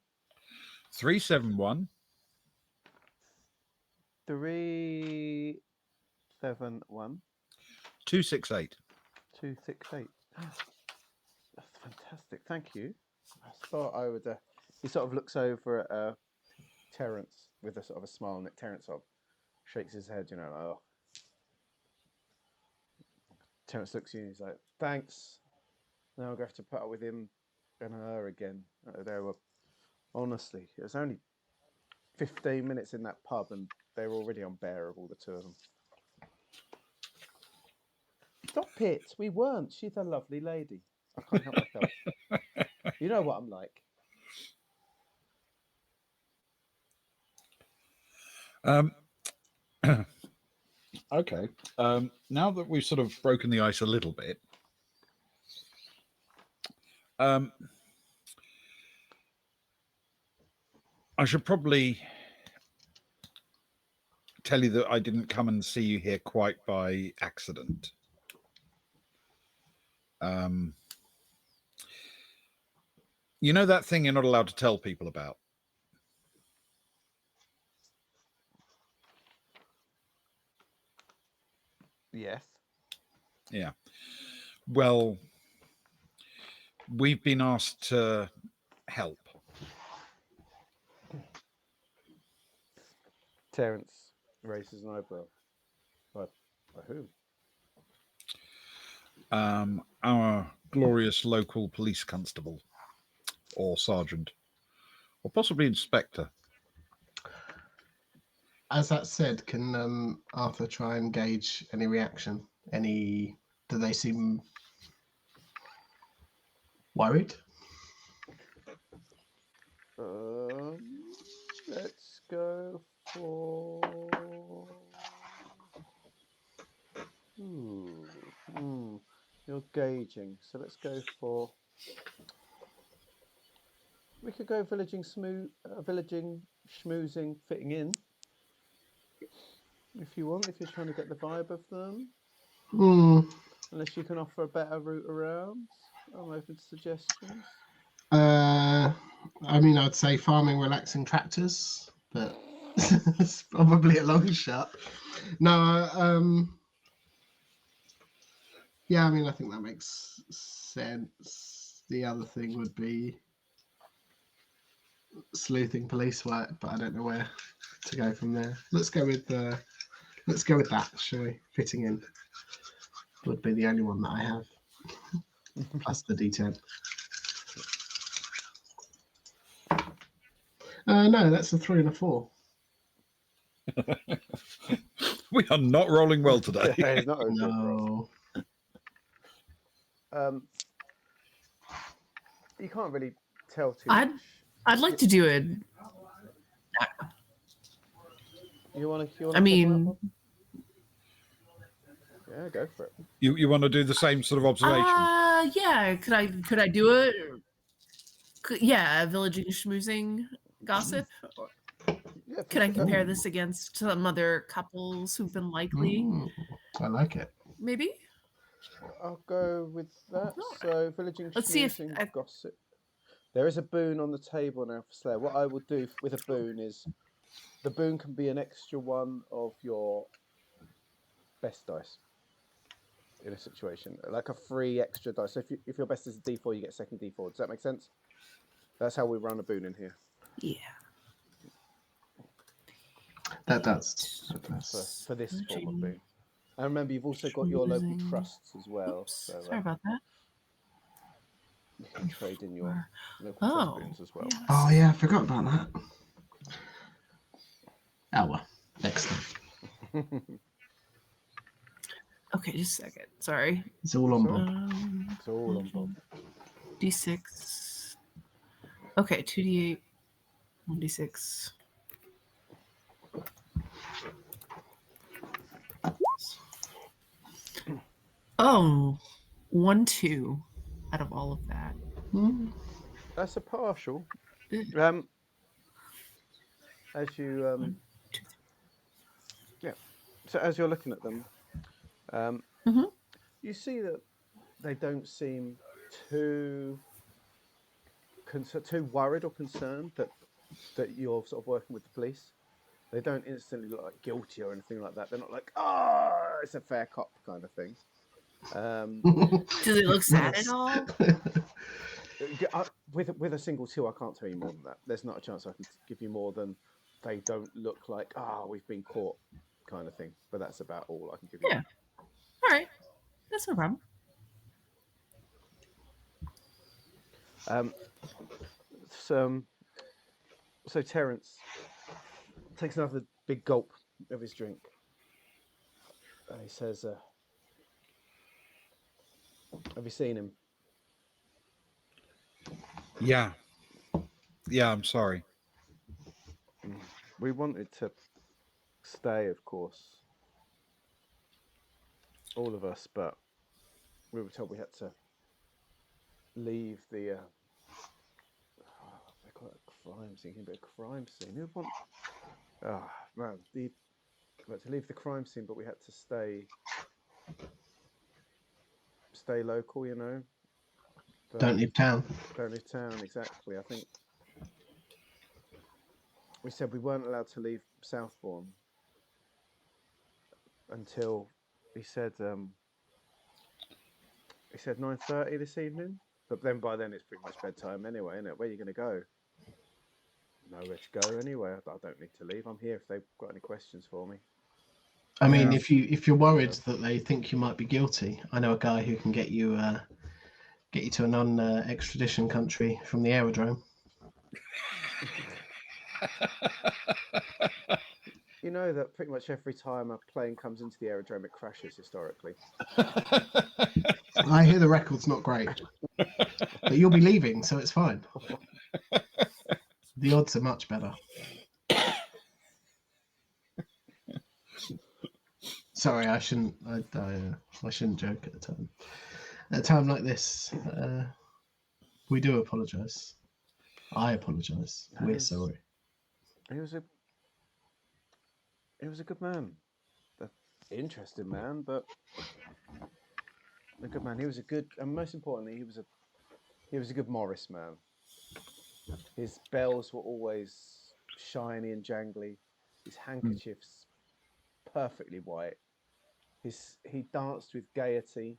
Speaker 4: 371
Speaker 1: 371
Speaker 4: 268.
Speaker 1: 268. That's fantastic. Thank you. I thought I would he sort of looks over at Terence with a sort of a smile, and Terence sort of shakes his head, like, oh. Terence looks at you and he's like, thanks. Now I'm going to have to put up with him and her again. They were, honestly, it was only 15 minutes in that pub and they were already unbearable, the two of them. Stop it. We weren't. She's a lovely lady. I can't help myself. You know what I'm like.
Speaker 4: Okay. Now that we've sort of broken the ice a little bit, I should probably tell you that I didn't come and see you here quite by accident. You know that thing you're not allowed to tell people about?
Speaker 1: Yes.
Speaker 4: Yeah. Well, we've been asked to help.
Speaker 1: Terence raises an eyebrow. By who?
Speaker 4: Our glorious local police constable or sergeant or possibly inspector.
Speaker 3: As that said, can Arthur try and gauge any reaction? Do they seem worried?
Speaker 1: Let's go for. You're gauging, so let's go for. We could go villaging schmoozing, fitting in. If you want, if you're trying to get the vibe of them. Unless you can offer a better route around. I'm open to suggestions.
Speaker 3: I'd say farming, relaxing tractors, but it's probably a long shot. No, yeah, I think that makes sense. The other thing would be sleuthing police work, but I don't know where to go from there. Let's go with that, shall we? Fitting in would be the only one that I have, plus the D10. No, that's a 3 and a 4.
Speaker 4: We are not rolling well today.
Speaker 1: Yeah, it's not okay.
Speaker 3: No.
Speaker 1: You can't really tell too much.
Speaker 2: I'd like to do it.
Speaker 1: You want to?
Speaker 2: I mean,
Speaker 1: yeah, go for it.
Speaker 4: You want to do the same sort of observation?
Speaker 2: Yeah. Could I do it? Villaging schmoozing gossip.
Speaker 1: Yeah,
Speaker 2: Could I compare this against some other couples who've been likely?
Speaker 3: I like it.
Speaker 2: Maybe.
Speaker 1: I'll go with that. So, villaging
Speaker 2: Let's see if
Speaker 1: schmoozing gossip. There is a boon on the table now for Slayer. What I will do with a boon is, the boon can be an extra one of your best dice in a situation, like a free extra dice. So if your best is a D4, you get a second D4. Does that make sense? That's how we run a boon in here.
Speaker 2: Yeah.
Speaker 3: That does.
Speaker 1: For this form of boon. And remember, you've also got your local trusts as well.
Speaker 2: Oops,
Speaker 1: so,
Speaker 2: sorry about that.
Speaker 1: You can trade in your local trust boons as well.
Speaker 2: Yes.
Speaker 3: Oh yeah, I forgot about that. Oh well, next time.
Speaker 2: Okay, just a second. Sorry.
Speaker 3: It's all on Bob.
Speaker 1: It's all on Bob.
Speaker 2: D6. Okay, 2d8, 1d6. Oh, 1, 2 out of all of that.
Speaker 1: That's a partial. As you so as you're looking at them, you see that they don't seem too worried or concerned that you're sort of working with the police. They don't instantly look like guilty or anything like that. They're not like, oh, it's a fair cop kind of thing.
Speaker 2: Do they look sad at all?
Speaker 1: with a single two, I can't tell you more than that. There's not a chance I can give you more than they don't look like we've been caught kind of thing. But that's about all I can give you.
Speaker 2: Yeah. All right. That's no problem.
Speaker 1: So Terence takes another big gulp of his drink, and he says, "Have you seen him?"
Speaker 4: Yeah. Yeah, I'm sorry.
Speaker 1: We wanted to stay, of course, all of us, but we were told we had to leave the. They call it a crime scene, but a crime scene. Who want? Man, we had to leave the crime scene, but we had to stay local. You know.
Speaker 3: Don't leave town.
Speaker 1: Don't leave town. Exactly. I think we said we weren't allowed to leave Southbourne until he said 9:30 this evening. But then by then it's pretty much bedtime anyway, isn't it? Where are you going to go? Nowhere to go anyway. I don't need to leave. I'm here if they've got any questions for me.
Speaker 3: I mean,
Speaker 4: Yeah.
Speaker 3: if you're worried that they think you might be guilty, I know a guy who can get you to a non-extradition country from the aerodrome.
Speaker 1: You know that pretty much every time a plane comes into the aerodrome, it crashes historically.
Speaker 3: I hear the record's not great, but you'll be leaving, so it's fine. The odds are much better. Sorry, I shouldn't. I shouldn't joke at a time. At a time like this, we do apologise. I apologise. We're sorry.
Speaker 1: He was a good man, an interesting man, but a good man. He was a good, and most importantly, he was a good Morris man. His bells were always shiny and jangly. His handkerchiefs perfectly white. He danced with gaiety.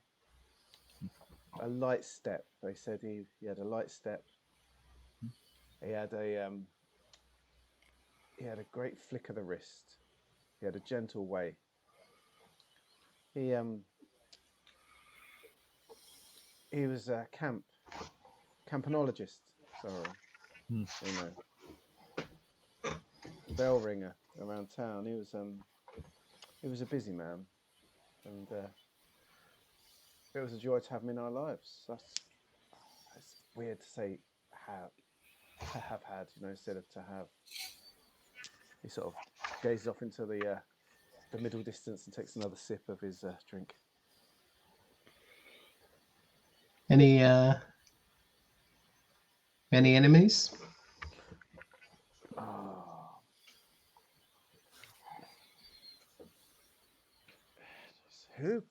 Speaker 1: A light step. They said he had a light step. He had a great flick of the wrist. He had a gentle way. He was a campanologist. Sorry, you know, bell ringer around town. He was a busy man, and it was a joy to have him in our lives. That's weird to say to have had, you know, instead of to have. He sort of gazes off into the middle distance and takes another sip of his drink.
Speaker 3: Any enemies?
Speaker 1: Who?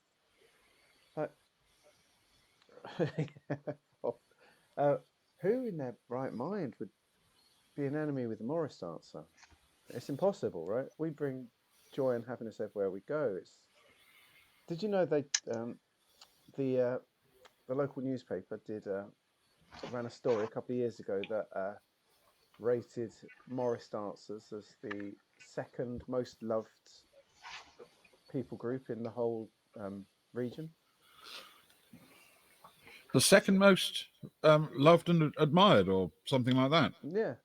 Speaker 1: Who in their right mind would be an enemy with a Morris dancer? It's impossible, right? We bring joy and happiness everywhere we go. Did you know they the local newspaper ran a story a couple of years ago that rated Morris dancers as the second most loved people group in the whole region.
Speaker 4: The second most loved and admired, or something like that.
Speaker 1: Yeah.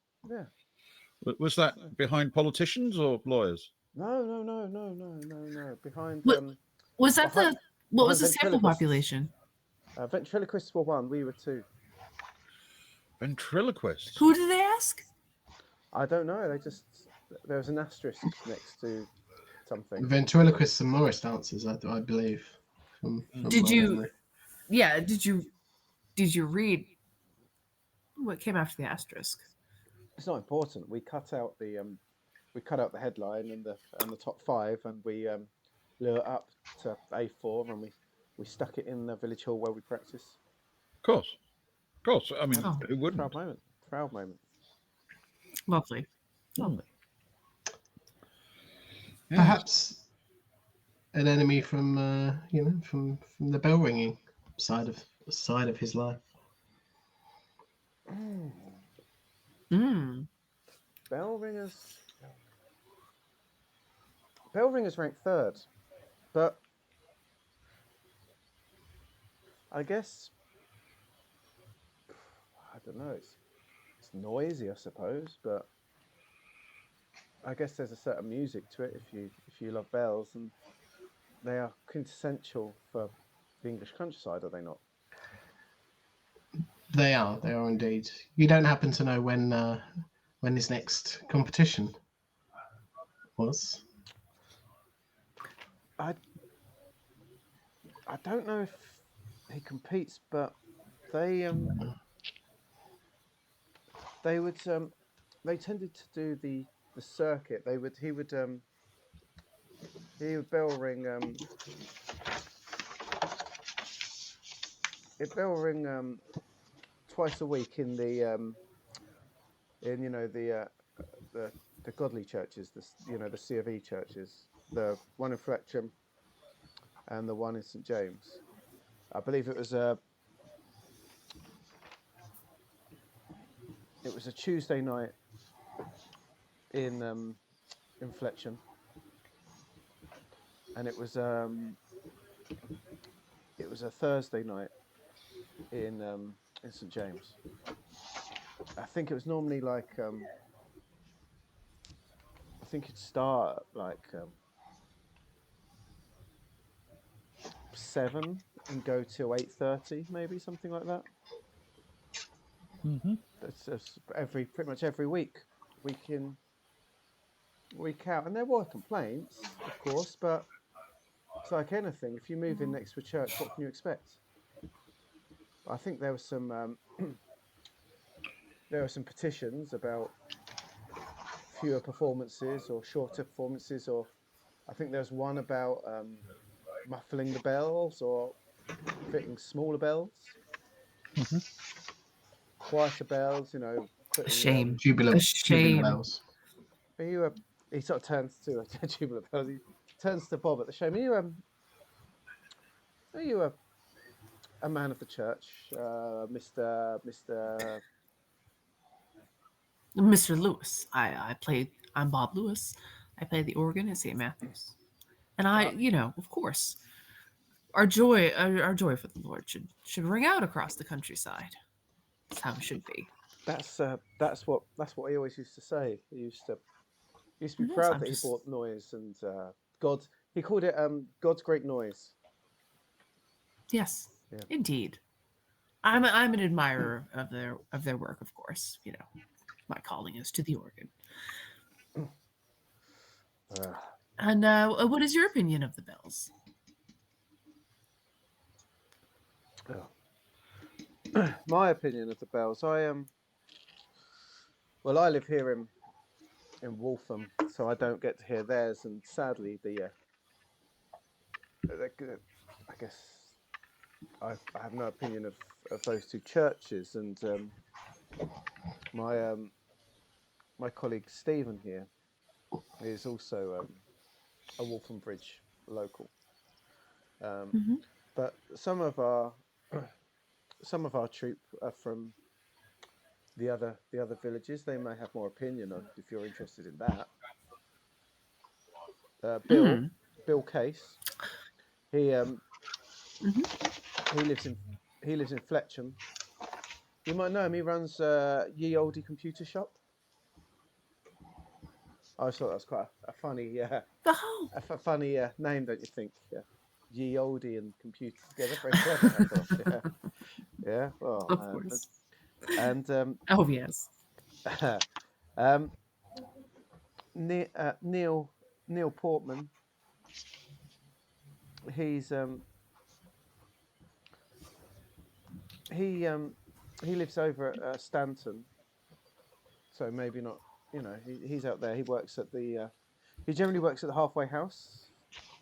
Speaker 4: Was that behind politicians or lawyers?
Speaker 1: No. Behind
Speaker 2: Was that
Speaker 1: behind-
Speaker 2: what was the
Speaker 1: behind
Speaker 2: sample population?
Speaker 1: Ventriloquists were one. We were two.
Speaker 4: Ventriloquists.
Speaker 2: Who did they ask?
Speaker 1: I don't know. There was an asterisk next to something.
Speaker 3: Ventriloquists and Morris dancers, I believe. From
Speaker 2: Did
Speaker 3: my
Speaker 2: you?
Speaker 3: memory.
Speaker 2: Yeah. Did you read what came after the asterisk?
Speaker 1: It's not important. We cut out the headline and the top five, and we blew it up to A4, and we stuck it in the village hall where we practice.
Speaker 4: Of course. I mean, who wouldn't?
Speaker 1: Proud moment.
Speaker 2: Lovely.
Speaker 4: Yeah.
Speaker 3: Perhaps an enemy from from the bell ringing side of his life.
Speaker 2: Mm.
Speaker 1: Bell ringers. Bell ringers ranked third, but I guess I don't know. It's noisy, I suppose, but I guess there's a certain music to it if you love bells, and they are quintessential for the English countryside, are they not?
Speaker 3: They are indeed. You don't happen to know when his next competition was?
Speaker 1: I I don't know if he competes, but they they would they tended to do the circuit. He would bell ring it bell ring twice a week in the in the the godly churches, the C of E churches, the one in Fletcham and the one in St James. I believe it was a Tuesday night in in Fletcham, and it was a Thursday night in St James. I think it was normally like I think it'd start at like 7 and go till 8:30, maybe something like that.
Speaker 4: Mm-hmm.
Speaker 1: That's pretty much every week in, week out, and there were complaints, of course, but it's like anything. If you move in next to a church, what can you expect? I think there were some petitions about fewer performances or shorter performances, or I think there's one about muffling the bells or fitting smaller bells,
Speaker 4: Mm-hmm.
Speaker 1: quieter bells.
Speaker 2: A
Speaker 1: Putting
Speaker 2: shame. A
Speaker 3: Tubular
Speaker 2: shame.
Speaker 3: bells.
Speaker 1: Are you he sort of turns to a tubular bells. He turns to Bob at the shame. Are you a man of the church, Mister?
Speaker 2: Mr. Lewis. I play. I'm Bob Lewis. I play the organ at St. Matthew's, and of course, our joy for the Lord should ring out across the countryside. That's how it should be.
Speaker 1: That's what he always used to say. He used to be
Speaker 2: Yes,
Speaker 1: proud
Speaker 2: I'm
Speaker 1: that he
Speaker 2: just
Speaker 1: brought noise and God. He called it God's great noise.
Speaker 2: yes,
Speaker 1: Yeah.
Speaker 2: indeed. I'm an admirer of their work, of course. My calling is to the organ.
Speaker 1: Uh,
Speaker 2: And what is your opinion of the bells?
Speaker 1: my opinion of the bells. Well, I live here in Waltham, so I don't get to hear theirs, and sadly, I guess I have no opinion of those two churches, and my my colleague Stephen here is also a Waltham Bridge local, um,
Speaker 2: Mm-hmm.
Speaker 1: but some of our troop are from the other villages. They may have more opinion on if you're interested in that. Bill
Speaker 2: Mm.
Speaker 1: Bill Case, he
Speaker 2: Mm-hmm.
Speaker 1: he lives in he lives in Fletcham. You might know him. He runs Ye Olde Computer Shop. I always thought that was quite a funny
Speaker 2: Oh,
Speaker 1: funny name, don't you think? Yeah. Ye Olde and computer together, very clever. I thought. Yeah, yeah. Oh
Speaker 2: of
Speaker 1: man,
Speaker 2: course.
Speaker 1: and
Speaker 2: Oh yes.
Speaker 1: um, Neil Portman. He's he um he lives over at Stanton, so maybe not. He's out there. He works at the. He generally works at the halfway house.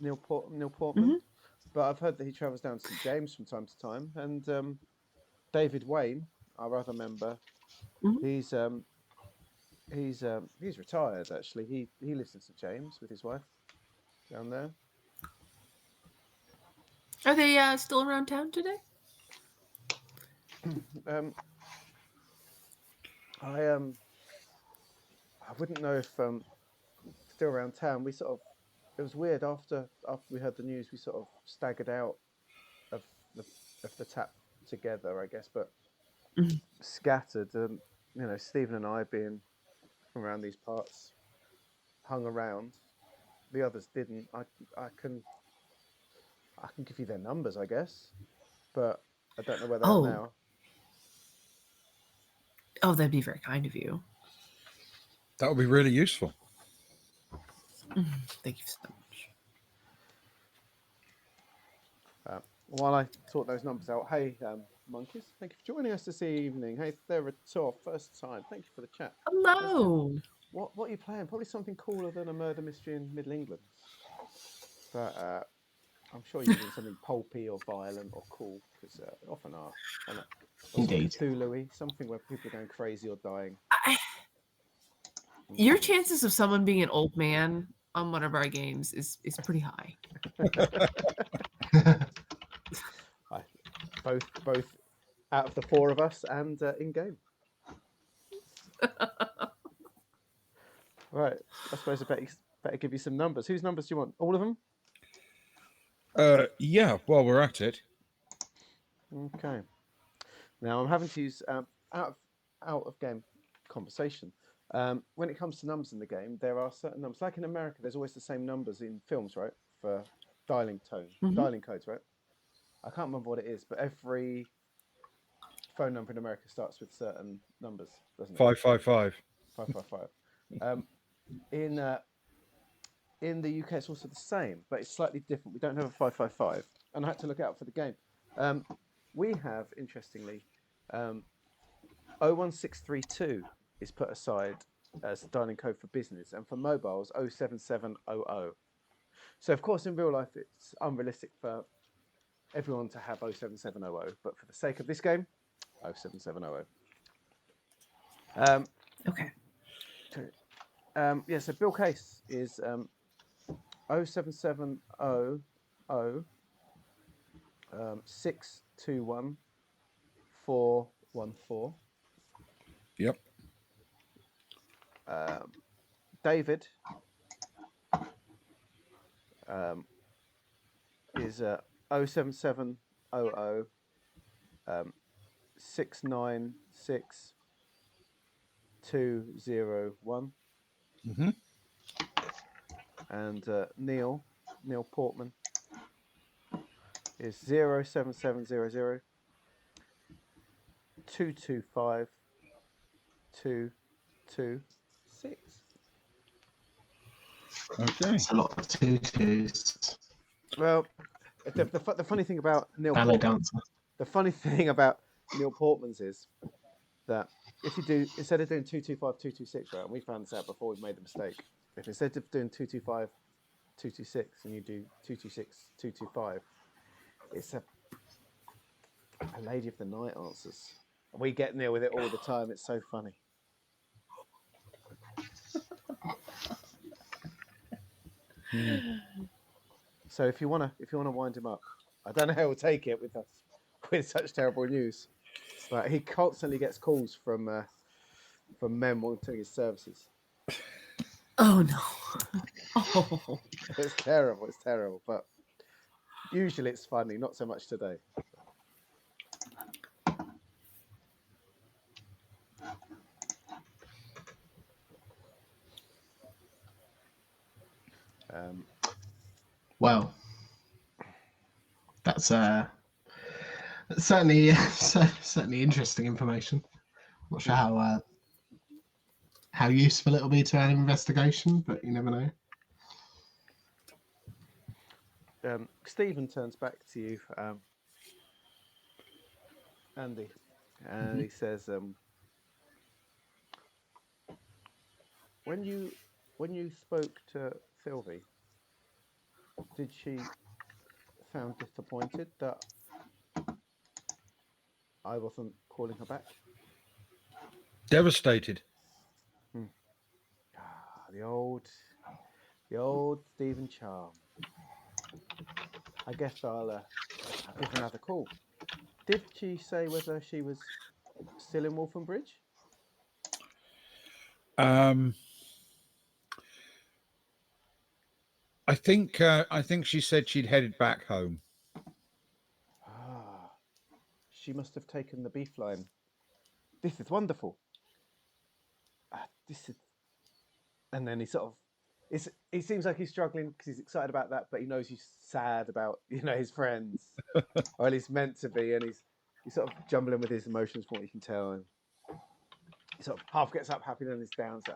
Speaker 1: Neil Portman,
Speaker 2: Mm-hmm.
Speaker 1: but I've heard that he travels down to St James from time to time. And David Wayne, our other member,
Speaker 2: Mm-hmm.
Speaker 1: he's he's retired actually. He lives in St James with his wife down there.
Speaker 2: Are they still around town today?
Speaker 1: um, I I wouldn't know if still around town. We sort of it was weird after we heard the news. We sort of staggered out of the of the tap together, I guess, but
Speaker 2: Mhm.
Speaker 1: scattered. Stephen and I being from around these parts hung around. The others didn't. I can I can give you their numbers, I guess, but I don't know where they are
Speaker 2: Oh,
Speaker 1: now.
Speaker 2: oh, that'd be very kind of you.
Speaker 4: That would be really useful.
Speaker 2: Thank you so much.
Speaker 1: While I sort those numbers out, hey, monkeys, thank you for joining us this evening. Hey, they're to our first time. Thank you for the chat.
Speaker 2: Hello.
Speaker 1: What are you playing? Probably something cooler than a murder mystery in Middle England. But I'm sure you're doing something pulpy or violent or cool, because often are. And, or something
Speaker 3: Indeed.
Speaker 1: Cthulhu-y, something where people are going crazy or dying.
Speaker 2: Your chances of someone being an old man on one of our games is pretty high.
Speaker 1: Both out of the four of us and in game. Right. I suppose I better give you some numbers. Whose numbers do you want? All of them?
Speaker 4: Yeah, while we're at it.
Speaker 1: Okay. Now I'm having to use out of game conversation. When it comes to numbers in the game, there are certain numbers. Like in America, there's always the same numbers in films, right? For dialing codes, right? I can't remember what it is, but every phone number in America starts with certain numbers, doesn't it?
Speaker 4: 555.
Speaker 1: 555. In the UK, it's also the same, but it's slightly different. We don't have a 555, and I had to look out for the game. We have, interestingly, 01632 is put aside as the dialing code for business, and for mobiles, 07700. So, of course, in real life, it's unrealistic for everyone to have 07700, but for the sake of this game, 07700.
Speaker 2: Okay.
Speaker 1: So Bill Case is 07700 621 414.
Speaker 4: Yep.
Speaker 1: David is 07700 696 201.
Speaker 4: Mm-hmm.
Speaker 1: And Neil Portman is 07700 225 226.
Speaker 4: Okay.
Speaker 3: It's a lot of two-twos.
Speaker 1: Well, the funny thing about Neil
Speaker 3: Ballet
Speaker 1: Portman,
Speaker 3: dancer.
Speaker 1: the funny thing about Neil Portman's is that if you do, instead of doing 225 226, right, and we found this out before we made the mistake, if instead of doing 225 226 and you do 226 225, it's a Lady of the Night answers. We get Neil with it all the time. It's so funny. So if you wanna wind him up, I don't know how he'll take it with us with such terrible news. But he constantly gets calls from men wanting his services.
Speaker 2: Oh no. Oh.
Speaker 1: It's terrible. It's terrible. But usually it's funny. Not so much today.
Speaker 3: Well, that's certainly certainly interesting information. Not sure how useful it'll be to an investigation, but you never know.
Speaker 1: Stephen turns back to you, Andy, and he says, when you spoke to Sylvie, did she sound disappointed that I wasn't calling her back?
Speaker 4: Devastated.
Speaker 1: The old Stephen charm. I guess I'll give another call. Did she say whether she was still in Waltham Bridge?
Speaker 4: I think she said she'd headed back home.
Speaker 1: Ah, she must have taken the beef line. This is wonderful. This is, and then he sort of, it seems like he's struggling because he's excited about that, but he knows he's sad about his friends, or at least meant to be, and he's sort of jumbling with his emotions from what you can tell, and he sort of half gets up happy, then he's down, so,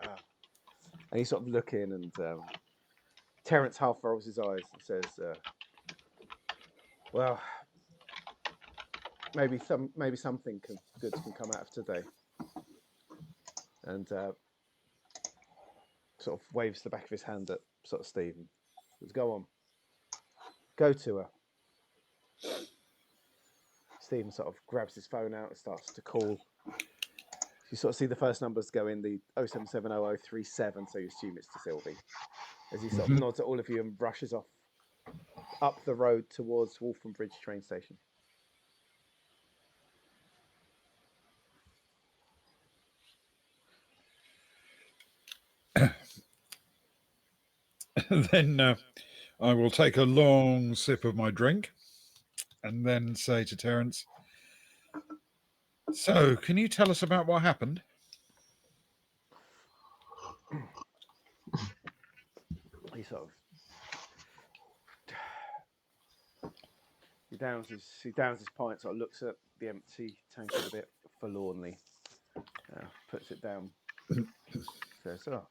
Speaker 1: and he's sort of looking, and Terence half rolls his eyes and says, "Well, maybe something good can come out of today," and sort of waves the back of his hand at sort of Stephen. Says, "Go on, go to her." Stephen sort of grabs his phone out and starts to call. You sort of see the first numbers go in, the 0770037, so you assume it's to Sylvie. As he sort of nods at all of you and rushes off up the road towards Waltham Bridge train station.
Speaker 4: Then I will take a long sip of my drink and then say to Terence, "So, can you tell us about what happened?"
Speaker 1: He sort of he downs his pint, sort of looks at the empty tankard a bit forlornly, puts it down, says, "Oh,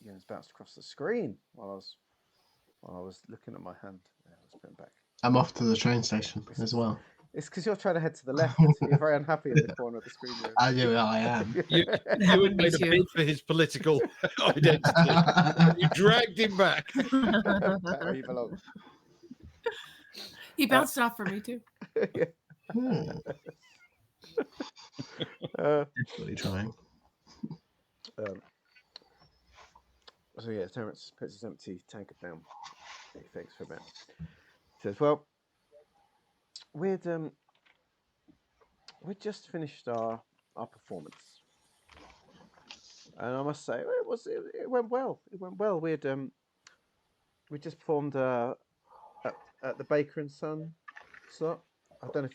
Speaker 1: it's bounced across the screen while I was looking at my hand." Let's put it back.
Speaker 3: I'm off to the train station as well.
Speaker 1: It's because you're trying to head to the left. You're very unhappy in the corner of the screen.
Speaker 3: I am.
Speaker 4: You had made a bid for his political identity. You dragged him back.
Speaker 1: Back where you belong.
Speaker 2: He bounced off for me too.
Speaker 3: Definitely trying.
Speaker 1: So yeah, Terence puts his empty tankard down. He thinks for a bit. He says, "Well, we'd just finished our performance, and I must say it went well. It went well. We just performed at the Baker and Son slot. I don't know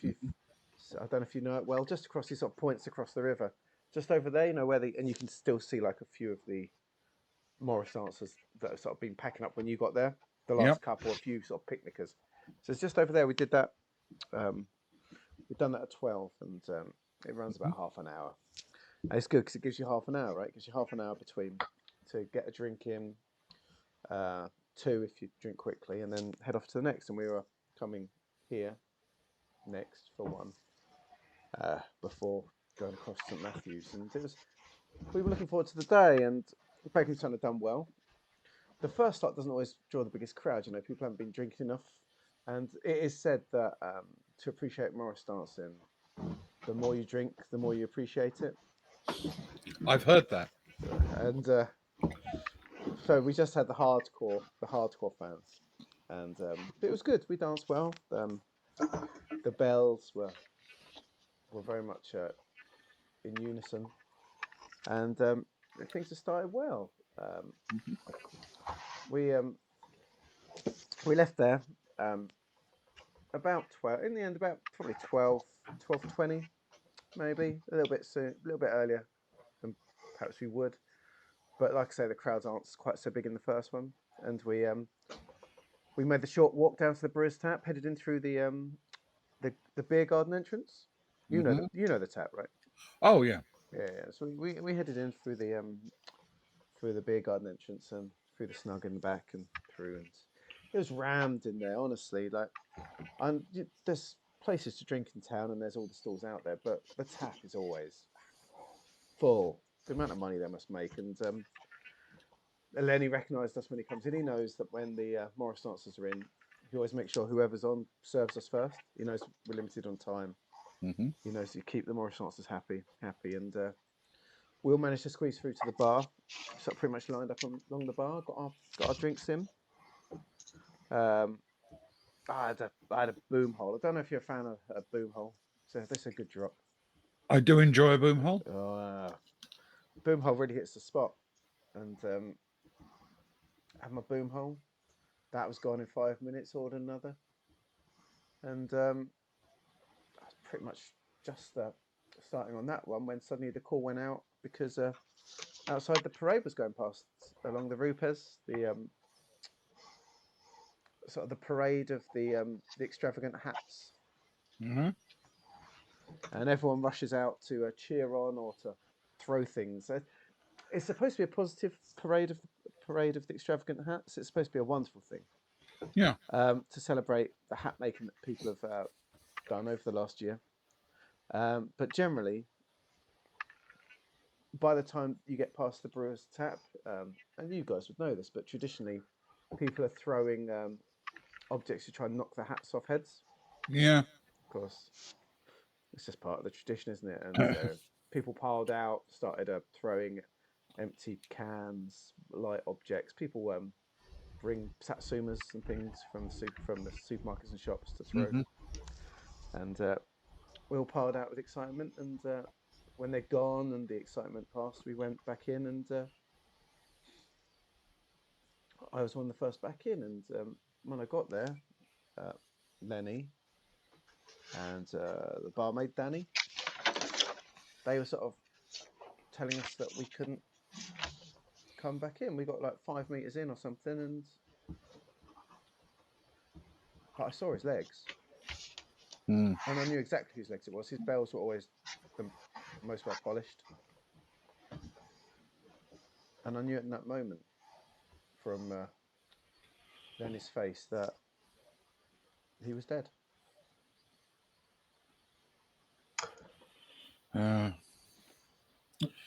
Speaker 1: if you know it well. Just across, he sort of points across the river, just over there. You know where and you can still see like a few of the Morris dancers that have sort of been packing up when you got there. The last couple, a few sort of picnickers. So it's just over there. We did that. We've done that at 12, and it runs about half an hour. And it's good because it gives you half an hour, right? It gives you half an hour between to get a drink in, 2 if you drink quickly, and then head off to the next. And we were coming here next for one before going across St Matthews, and we were looking forward to the day, and the Bakery Son had done well. The first start doesn't always draw the biggest crowd, people haven't been drinking enough, and it is said that to appreciate Morris dancing, the more you drink, the more you appreciate it.
Speaker 4: I've heard that.
Speaker 1: And so we just had the hardcore fans, and it was good. We danced well. The bells were very much in unison, and things have started well. We left there about 12. In the end, about probably 12:20, maybe a little bit soon, a little bit earlier than perhaps we would. But like I say, the crowds aren't quite so big in the first one, and we made the short walk down to the Brewers Tap, headed in through the beer garden entrance. You know the tap, right?
Speaker 4: Oh yeah.
Speaker 1: Yeah. So we headed in through the beer garden entrance and through the snug in the back and through, and it was rammed in there. Honestly, there's places to drink in town and there's all the stalls out there, but the tap is always full. The amount of money they must make, and Lenny recognised us when he comes in. He knows that when the Morris dancers are in, he always makes sure whoever's on serves us first. He knows we're limited on time. He knows you keep the Morris dancers happy, and we all managed to squeeze through to the bar. So pretty much lined up along the bar. Got our drinks in. I had a boom hole. I don't know if you're a fan of a boom hole. So that's a good drop.
Speaker 4: I do enjoy a boom hole.
Speaker 1: Boom hole really hits the spot, and I have my boom hole. that was gone in 5 minutes. Ordered another, and I was pretty much just starting on that one when suddenly the call went out because outside the parade was going past along the Rupes, the sort of the parade of the extravagant hats,
Speaker 4: Mm-hmm.
Speaker 1: and everyone rushes out to cheer on or to throw things. It's supposed to be a positive parade of the extravagant hats. It's supposed to be a wonderful thing.
Speaker 4: Yeah.
Speaker 1: To celebrate the hat making that people have done over the last year. But generally, by the time you get past the Brewer's Tap, and you guys would know this, but traditionally, people are throwing objects to try and knock the hats off heads.
Speaker 4: Yeah.
Speaker 1: Of course, it's just part of the tradition, isn't it? And so people piled out, started throwing empty cans, light objects. People bring satsumas and things from the supermarkets and shops to throw,
Speaker 4: Mm-hmm.
Speaker 1: and we all piled out with excitement. And when they're gone and the excitement passed, we went back in, and I was one of the first back in. And when I got there, Lenny and the barmaid Danny, they were sort of telling us that we couldn't come back in. We got like 5 meters in or something, and but I saw his legs,
Speaker 4: Mm.
Speaker 1: and I knew exactly whose legs it was. His bells were always the most well polished, and I knew it in that moment from Lenny's face that he was dead.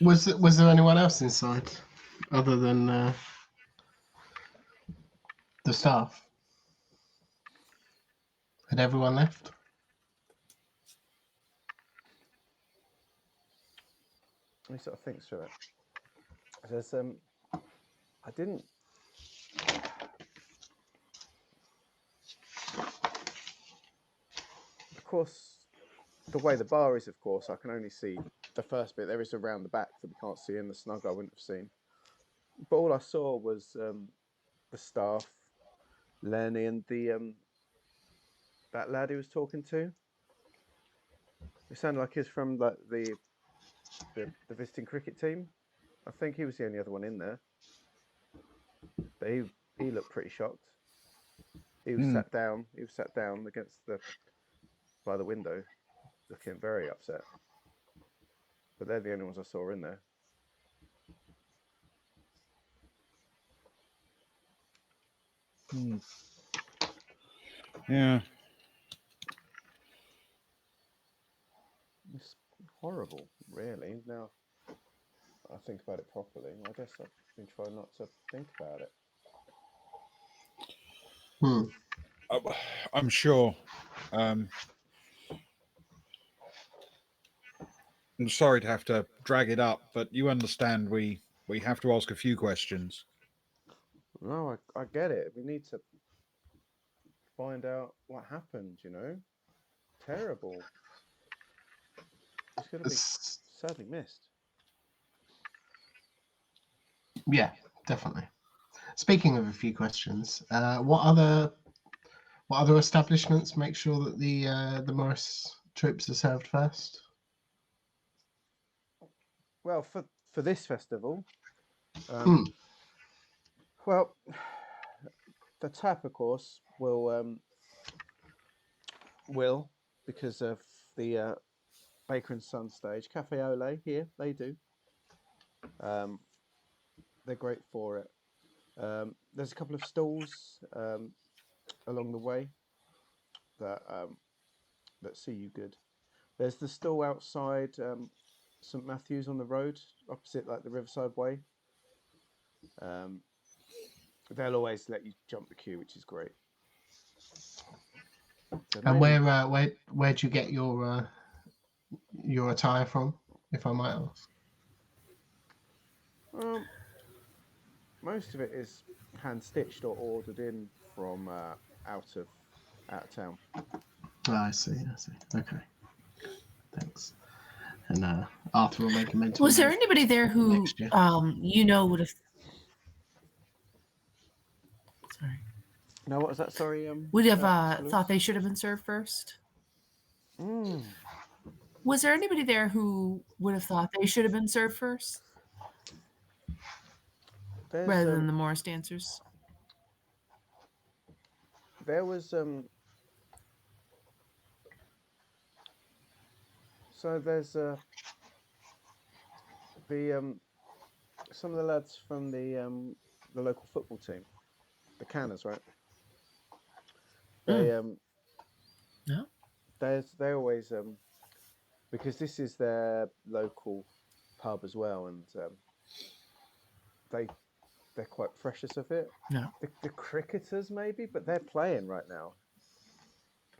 Speaker 3: Was there anyone else inside other than the staff? Had everyone left?
Speaker 1: He sort of thinks through it. Says, I didn't. Of course, the way the bar is, of course, I can only see the first bit. There is around the back that we can't see in the snug I wouldn't have seen. But all I saw was the staff, Lenny, and the that lad he was talking to. It sounded like he's from like the visiting cricket team. I think he was the only other one in there. But he looked pretty shocked. He was sat down. He was sat down against by the window, looking very upset. But they're the only ones I saw in there.
Speaker 4: Yeah.
Speaker 1: It's horrible, really. Now I think about it properly. I guess I've been trying not to think about it.
Speaker 4: I'm sure. I'm sorry to have to drag it up, but you understand we have to ask a few questions.
Speaker 1: No, I get it. We need to find out what happened, you know? Terrible. It's going to be sadly missed.
Speaker 3: Yeah, definitely. Speaking of a few questions, what other establishments make sure that the Morris troops are served first?
Speaker 1: Well, for this festival,
Speaker 3: Hmm.
Speaker 1: well, the tap, of course, will because of the Baker and Son stage. Cafe Ole here, they do. They're great for it. There's a couple of stalls along the way that see you good. There's the stall outside St Matthew's on the road, opposite like the Riverside Way. They'll always let you jump the queue, which is great. So
Speaker 3: And
Speaker 1: mainly,
Speaker 3: where do you get your attire from, if I might ask?
Speaker 1: most of it is hand stitched or ordered in from out of town.
Speaker 3: Oh, I see. Okay, thanks. And Arthur will make a mental.
Speaker 2: Was there anybody there who would have? Sorry.
Speaker 1: No, what was that? Sorry.
Speaker 2: Would you have
Speaker 1: Sleuths?
Speaker 2: thought they should have been served first?
Speaker 1: Mm,
Speaker 2: Was there anybody there who would have thought they should have been served first
Speaker 1: there's
Speaker 2: rather than the Morris dancers?
Speaker 1: there was so there's the some of the lads from the local football team, the Canners, right? They
Speaker 2: No.
Speaker 1: they always because this is their local pub as well, and they they're quite precious of it.
Speaker 2: No.
Speaker 1: The cricketers maybe, but they're playing right now.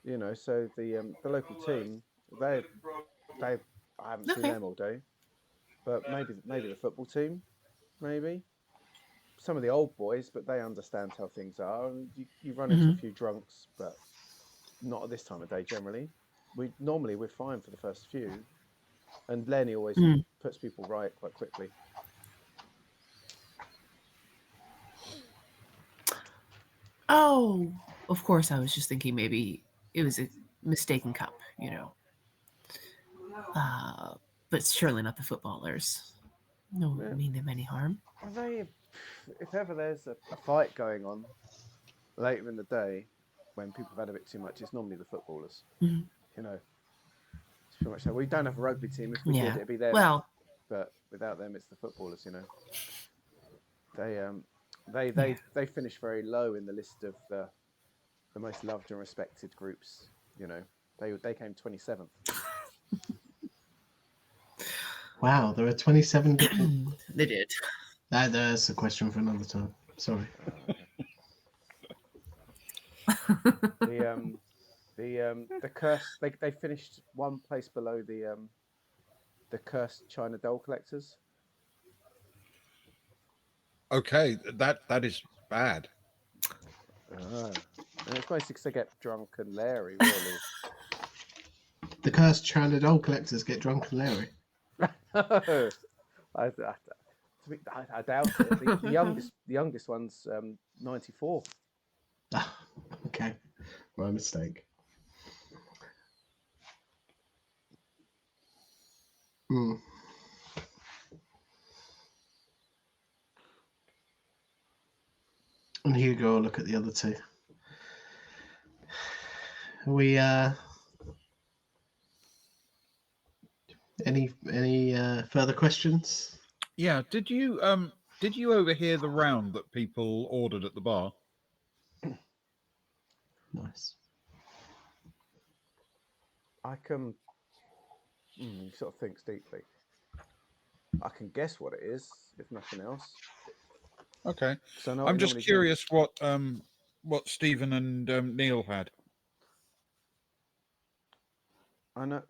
Speaker 1: You know, so the local team they I haven't seen
Speaker 2: Okay.
Speaker 1: them all day, but maybe the football team, maybe some of the old boys, but they understand how things are, and you run into a
Speaker 2: Mhm.
Speaker 1: few drunks, but not at this time of day generally. We're fine for the first few, and Lenny always
Speaker 2: Mm.
Speaker 1: puts people right quite quickly.
Speaker 2: Oh, of course. I was just thinking maybe it was a mistaken cup, you know. But surely not the footballers. No one
Speaker 1: Yeah.
Speaker 2: would mean them any harm.
Speaker 1: Well, if ever there's a fight going on later in the day when people have had a bit too much, it's normally the footballers.
Speaker 2: Mhm.
Speaker 1: You know, it's pretty much so. We don't have a rugby team. If we did,
Speaker 2: Yeah.
Speaker 1: it'd be them.
Speaker 2: Well,
Speaker 1: But without them, it's the footballers. You know, they
Speaker 2: yeah.
Speaker 1: they finish very low in the list of the most loved and respected groups. You know, they came 27th.
Speaker 3: Wow, there are 27 different.
Speaker 2: They did.
Speaker 3: That's a question for another time. Sorry.
Speaker 1: The curse they finished one place below the cursed China doll collectors.
Speaker 4: Okay, that is bad.
Speaker 1: And it's mostly because they get drunk and Larry, really.
Speaker 3: The cursed China doll collectors get drunk and Larry.
Speaker 1: No, I doubt it. The youngest one's 94.
Speaker 3: Ah, okay, my mistake. Hmm. And Hugo will look at the other two. Are we any further questions?
Speaker 4: Yeah. Did you overhear the round that people ordered at the bar?
Speaker 3: Nice.
Speaker 1: I can. He sort of thinks deeply. I can guess what it is, if nothing else.
Speaker 4: Okay.
Speaker 1: Because I know
Speaker 4: I'm
Speaker 1: what he
Speaker 4: just
Speaker 1: normally
Speaker 4: curious
Speaker 1: drinks.
Speaker 4: what Stephen and Neil had.
Speaker 1: I know.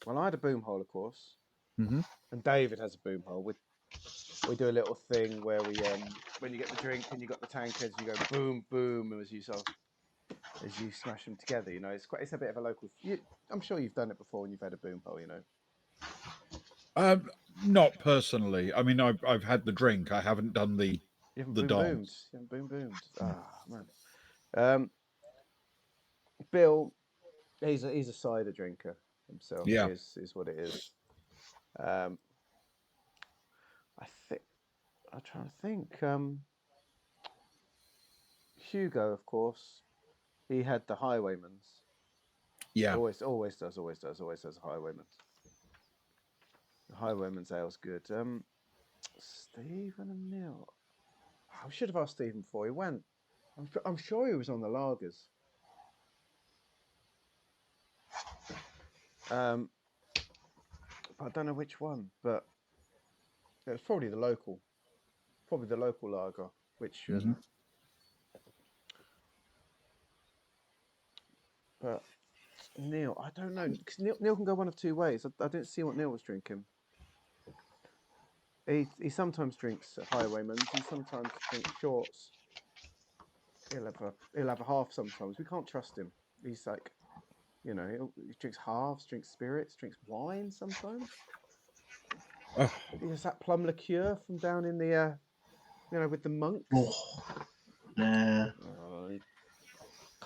Speaker 1: Well, I had a boom hole, of course,
Speaker 4: Mm-hmm.
Speaker 1: and David has a boom hole. We do a little thing where we when you get the drink and you got the tankards, you go boom boom as you smash them together. You know, it's a bit of a local. I'm sure you've done it before when you've had a boom hole. You know.
Speaker 4: Not personally. I mean, I've had the drink. I haven't done the
Speaker 1: You haven't
Speaker 4: the
Speaker 1: boom boomed.
Speaker 4: dance.
Speaker 1: You haven't boom boomed. Ah, man. Bill, he's a cider drinker himself.
Speaker 4: Yeah.
Speaker 1: Is what it is. I think I'm trying to think. Hugo, of course, he had the Highwayman's.
Speaker 4: Yeah.
Speaker 1: Always does a Highwayman's. The Highwayman's ale's good. Stephen and Neil. I should have asked Stephen before he went. I'm sure he was on the lagers. But I don't know which one. But it was probably the local lager. Which,
Speaker 4: Mm-hmm.
Speaker 1: but Neil, I don't know because Neil can go one of two ways. I didn't see what Neil was drinking. He sometimes drinks Highwayman's. He sometimes drinks shorts. He'll have a half sometimes. We can't trust him. He's like, you know, he drinks halves, drinks spirits, drinks wine sometimes.
Speaker 4: Oh,
Speaker 1: He has that plum liqueur from down in the, you know, with the monks.
Speaker 3: Oh, nah.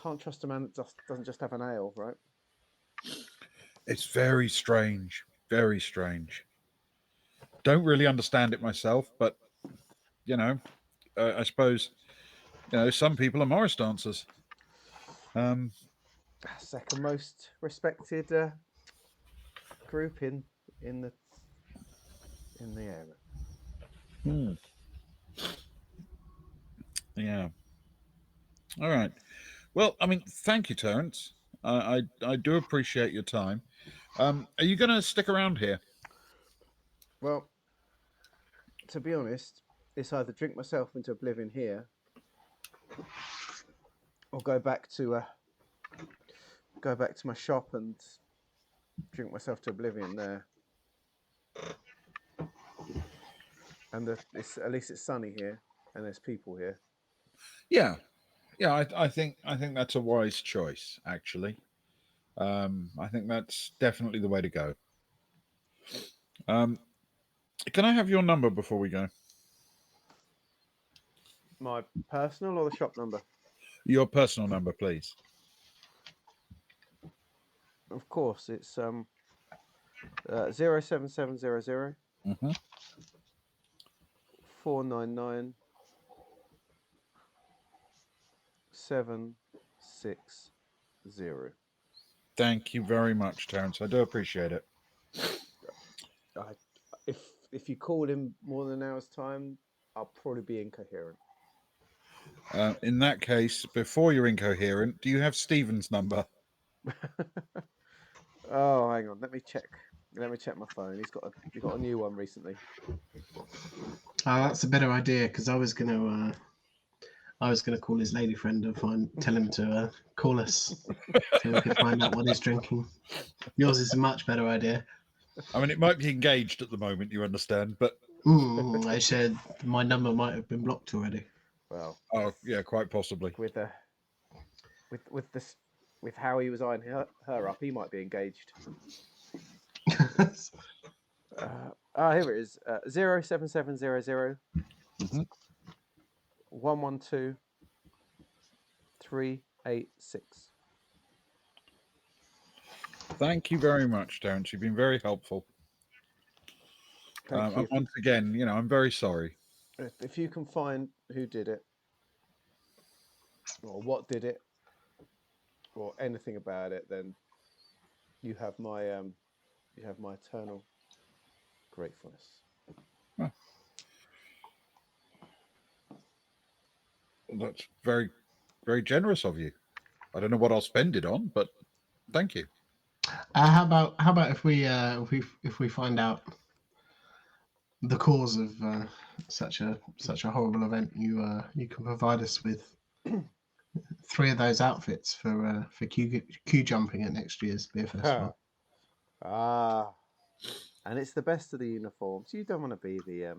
Speaker 1: can't trust a man that doesn't just have an ale, right?
Speaker 4: It's very strange. Very strange. Don't really understand it myself, but I suppose some people are Morris dancers.
Speaker 1: Second most respected group in the area.
Speaker 4: Yeah. All right. Well, I mean, thank you, Terence. I do appreciate your time. Are you going to stick around here?
Speaker 1: Well, to be honest, it's either drink myself into oblivion here, or go back to my shop and drink myself to oblivion there. And at least it's sunny here, and there's people here.
Speaker 4: Yeah, I think that's a wise choice. Actually, I think that's definitely the way to go. Can I have your number before we go?
Speaker 1: My personal or the shop number?
Speaker 4: Your personal number, please.
Speaker 1: Of course, it's 07700 499 760.
Speaker 4: Thank you very much, Terence. I do appreciate it.
Speaker 1: If you call in more than an hour's time, I'll probably be incoherent.
Speaker 4: In that case, before you're incoherent, do you have Stephen's number?
Speaker 1: Oh, hang on. Let me check. Let me check my phone. He got a new one recently.
Speaker 3: That's a better idea because I was gonna call his lady friend and tell him to call us so we could find out what he's drinking. Yours is a much better idea.
Speaker 4: I mean, it might be engaged at the moment, you understand, but
Speaker 3: I said my number might have been blocked already.
Speaker 1: Well,
Speaker 4: oh yeah, quite possibly.
Speaker 1: With how he was eyeing her up, he might be engaged. Here it is. 07700 112 386.
Speaker 4: Thank you very much, Terence. You've been very helpful.
Speaker 1: Thank you.
Speaker 4: And once again, I'm very sorry.
Speaker 1: If you can find who did it, or what did it, or anything about it, then you have my eternal gratefulness.
Speaker 4: Oh. Well, that's very, very generous of you. I don't know what I'll spend it on, but thank you.
Speaker 3: How about if we find out the cause of such a horrible event, you can provide us with 3 of those outfits for queue jumping at next year's beer festival.
Speaker 1: And it's the best of the uniforms. You don't want to be the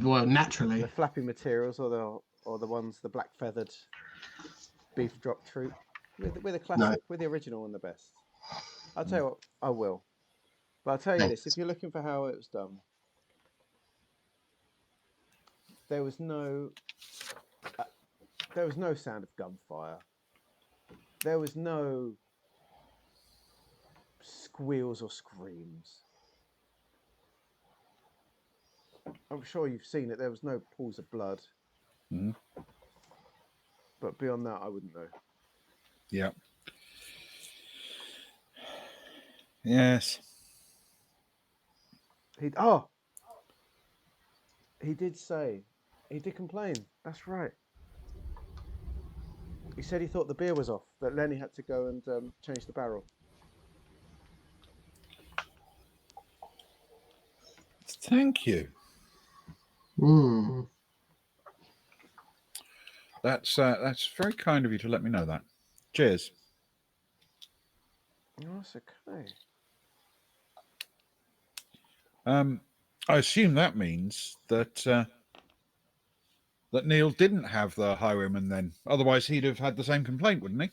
Speaker 3: well, naturally,
Speaker 1: the flappy materials or the ones, the black feathered beef drop troop. We're the classic. No. We're the original and the best. I'll tell you what, I will. But I'll tell you this: if you're looking for how it was done, there was no sound of gunfire. There was no squeals or screams. I'm sure you've seen it. There was no pools of blood. But beyond that, I wouldn't know.
Speaker 4: Yeah. Yes.
Speaker 1: He did say, he did complain. That's right. He said he thought the beer was off, that Lenny had to go and change the barrel.
Speaker 4: Thank you. That's very kind of you to let me know that. Cheers.
Speaker 1: Oh, that's okay.
Speaker 4: I assume that means that that Neil didn't have the highwayman then. Otherwise, he'd have had the same complaint, wouldn't he?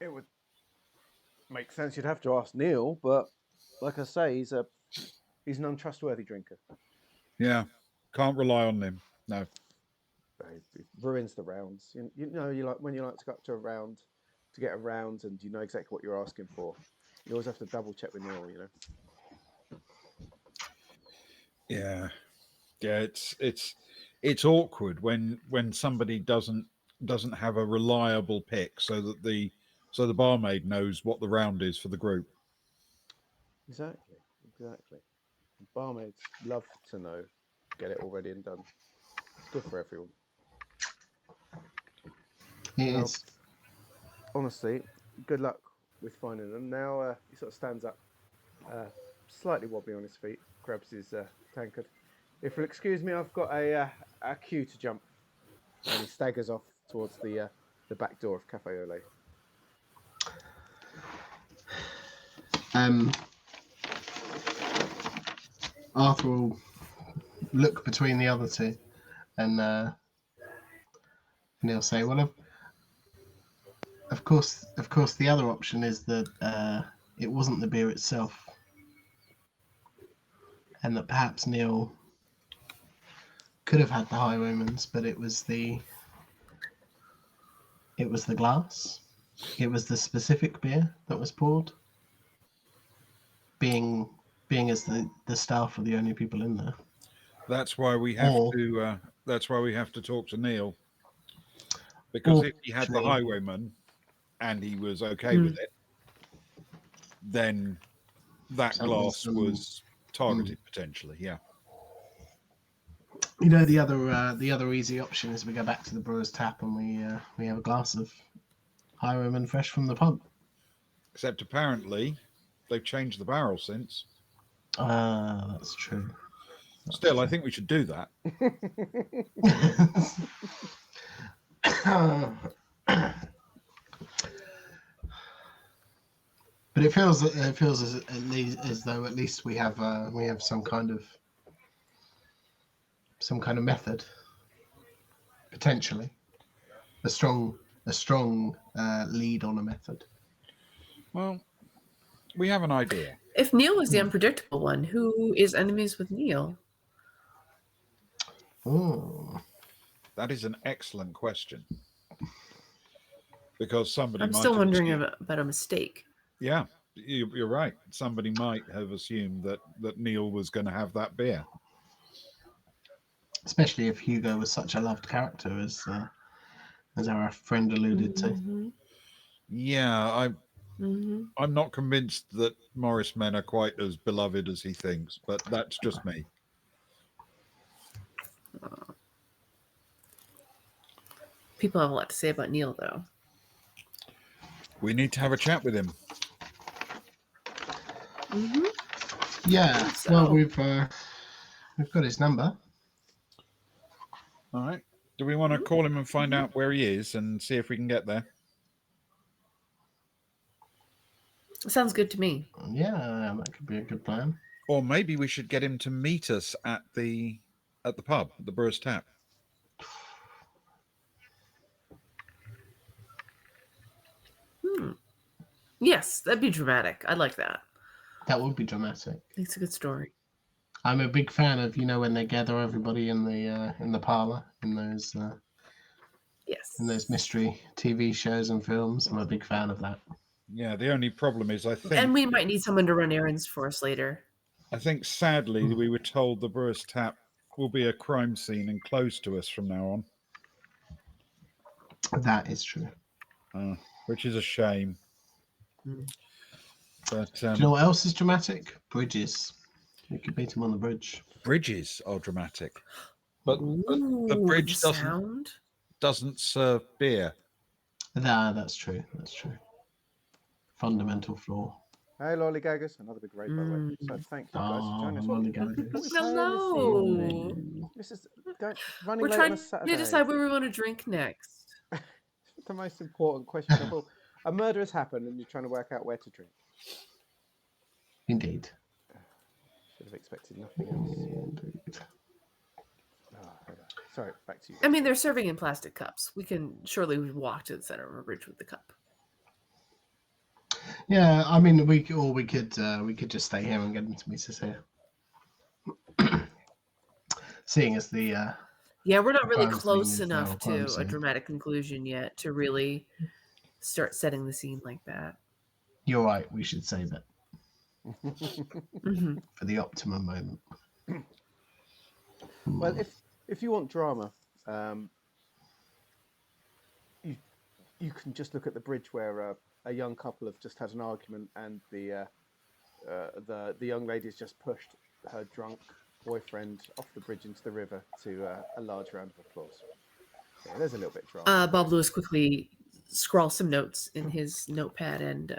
Speaker 1: It would make sense. You'd have to ask Neil, but like I say, he's an untrustworthy drinker.
Speaker 4: Yeah, can't rely on him. No.
Speaker 1: it ruins the rounds. You know, you like when you like to go up to a round to get a round, and you know exactly what you're asking for. You always have to double check with Neil. You know.
Speaker 4: Yeah, yeah. It's awkward when somebody doesn't have a reliable pick, so that the barmaid knows what the round is for the group.
Speaker 1: Exactly. Barmaids love to know, get it all ready and done. It's good for everyone.
Speaker 3: It
Speaker 1: Now,
Speaker 3: is.
Speaker 1: honestly, good luck with finding them. Now he sort of stands up, slightly wobbly on his feet, grabs his tankard. If you'll excuse me, I've got a queue to jump, and he staggers off towards the back door of Cafe Ole.
Speaker 3: Arthur will look between the other two, and he'll say, "Well, of course, the other option is that it wasn't the beer itself, and that perhaps Neil could have had the Highwayman's, but it was the glass. It was the specific beer that was poured. Being as the staff are the only people in there.
Speaker 4: That's why we have
Speaker 3: Or-
Speaker 4: to. That's why we have to talk to Neil, because
Speaker 3: or
Speaker 4: if he had the
Speaker 3: actually-
Speaker 4: Highwayman and he was okay with it, then that
Speaker 3: Something's
Speaker 4: glass
Speaker 3: done.
Speaker 4: was targeted potentially. Yeah.
Speaker 3: You know, the other easy option is we go back to the brewer's tap and we have a glass of Highwayman fresh from the pub.
Speaker 4: Except apparently they've changed the barrel since.
Speaker 3: That's true.
Speaker 4: Still, I think we should do that.
Speaker 3: But it feels as though at least we have some kind of method, potentially a strong lead on a method.
Speaker 4: Well, we have an idea.
Speaker 2: If Neil was the unpredictable one, who is enemies with Neil?
Speaker 3: Oh,
Speaker 4: That is an excellent question. Because somebody
Speaker 2: I'm
Speaker 4: might
Speaker 2: still
Speaker 4: have
Speaker 2: wondering
Speaker 4: assumed,
Speaker 2: about a mistake.
Speaker 4: yeah, you're right. Somebody might have assumed that Neil was going to have that beer.
Speaker 3: especially if Hugo was such a loved character as our friend alluded to.
Speaker 4: Yeah, I'm not convinced that Morris men are quite as beloved as he thinks, but that's just me.
Speaker 2: People have a lot to say about Neil, though.
Speaker 4: We need to have a chat with him.
Speaker 3: Yeah.
Speaker 2: So-
Speaker 3: Well, we've got his number.
Speaker 4: All right. Do we want to call him and find out where he is and see if we can get there?
Speaker 2: Sounds good to me.
Speaker 3: Yeah, that could be a good plan.
Speaker 4: Or maybe we should get him to meet us at the pub, the Brewer's Tap.
Speaker 2: Yes, that'd be dramatic. I like that.
Speaker 3: That would be dramatic.
Speaker 2: It's a good story.
Speaker 3: I'm a big fan of when they gather everybody in the parlor in those
Speaker 2: Yes.
Speaker 3: mystery TV shows and films. I'm a big fan of that.
Speaker 4: Yeah, the only problem is I
Speaker 2: And
Speaker 4: think
Speaker 2: we might need someone to run errands for us later.
Speaker 4: sadly we were told the Brewer's Tap will be a crime scene and closed to us from now on.
Speaker 3: That is true.
Speaker 4: Which is a shame. But
Speaker 3: Do you know what else is dramatic? Bridges. We could beat him on the bridge.
Speaker 4: bridges are dramatic, but the
Speaker 2: Ooh,
Speaker 4: bridge
Speaker 2: the sound.
Speaker 4: doesn't serve beer.
Speaker 3: That's true. That's true. Fundamental flaw.
Speaker 1: Hey, lollygaggers! Another big raid, by the way. So thank you guys for joining us. What are we
Speaker 3: lollygaggers.
Speaker 1: playing
Speaker 2: Hello.
Speaker 1: this evening? This is running
Speaker 2: We're
Speaker 1: late on
Speaker 2: trying
Speaker 1: a
Speaker 2: to
Speaker 1: Saturday.
Speaker 2: decide where we want to drink next.
Speaker 1: The most important question of all. A murder has happened, and you're trying to work out where to drink.
Speaker 3: Indeed.
Speaker 1: Should have expected nothing else.
Speaker 3: Indeed.
Speaker 1: Sorry, back to you.
Speaker 2: I mean, they're serving in plastic cups. We can surely walk to the center of a bridge with the cup.
Speaker 3: Yeah, I mean, we could just stay here and get them to meet us here. Seeing as the
Speaker 2: Yeah, we're not really
Speaker 3: crime
Speaker 2: close
Speaker 3: scene style
Speaker 2: enough
Speaker 3: crime
Speaker 2: to a
Speaker 3: scene.
Speaker 2: dramatic conclusion yet to really start setting the scene like that.
Speaker 3: You're right. We should save it
Speaker 2: Hmm.
Speaker 3: for the optimum moment.
Speaker 1: Well, if you want drama, you can just look at the bridge where a young couple have just had an argument, and the young lady's just pushed her drunk boyfriend off the bridge into the river to a large round of applause. Yeah, there's a little bit of drama.
Speaker 2: Bob Lewis quickly scrawls some notes in his notepad and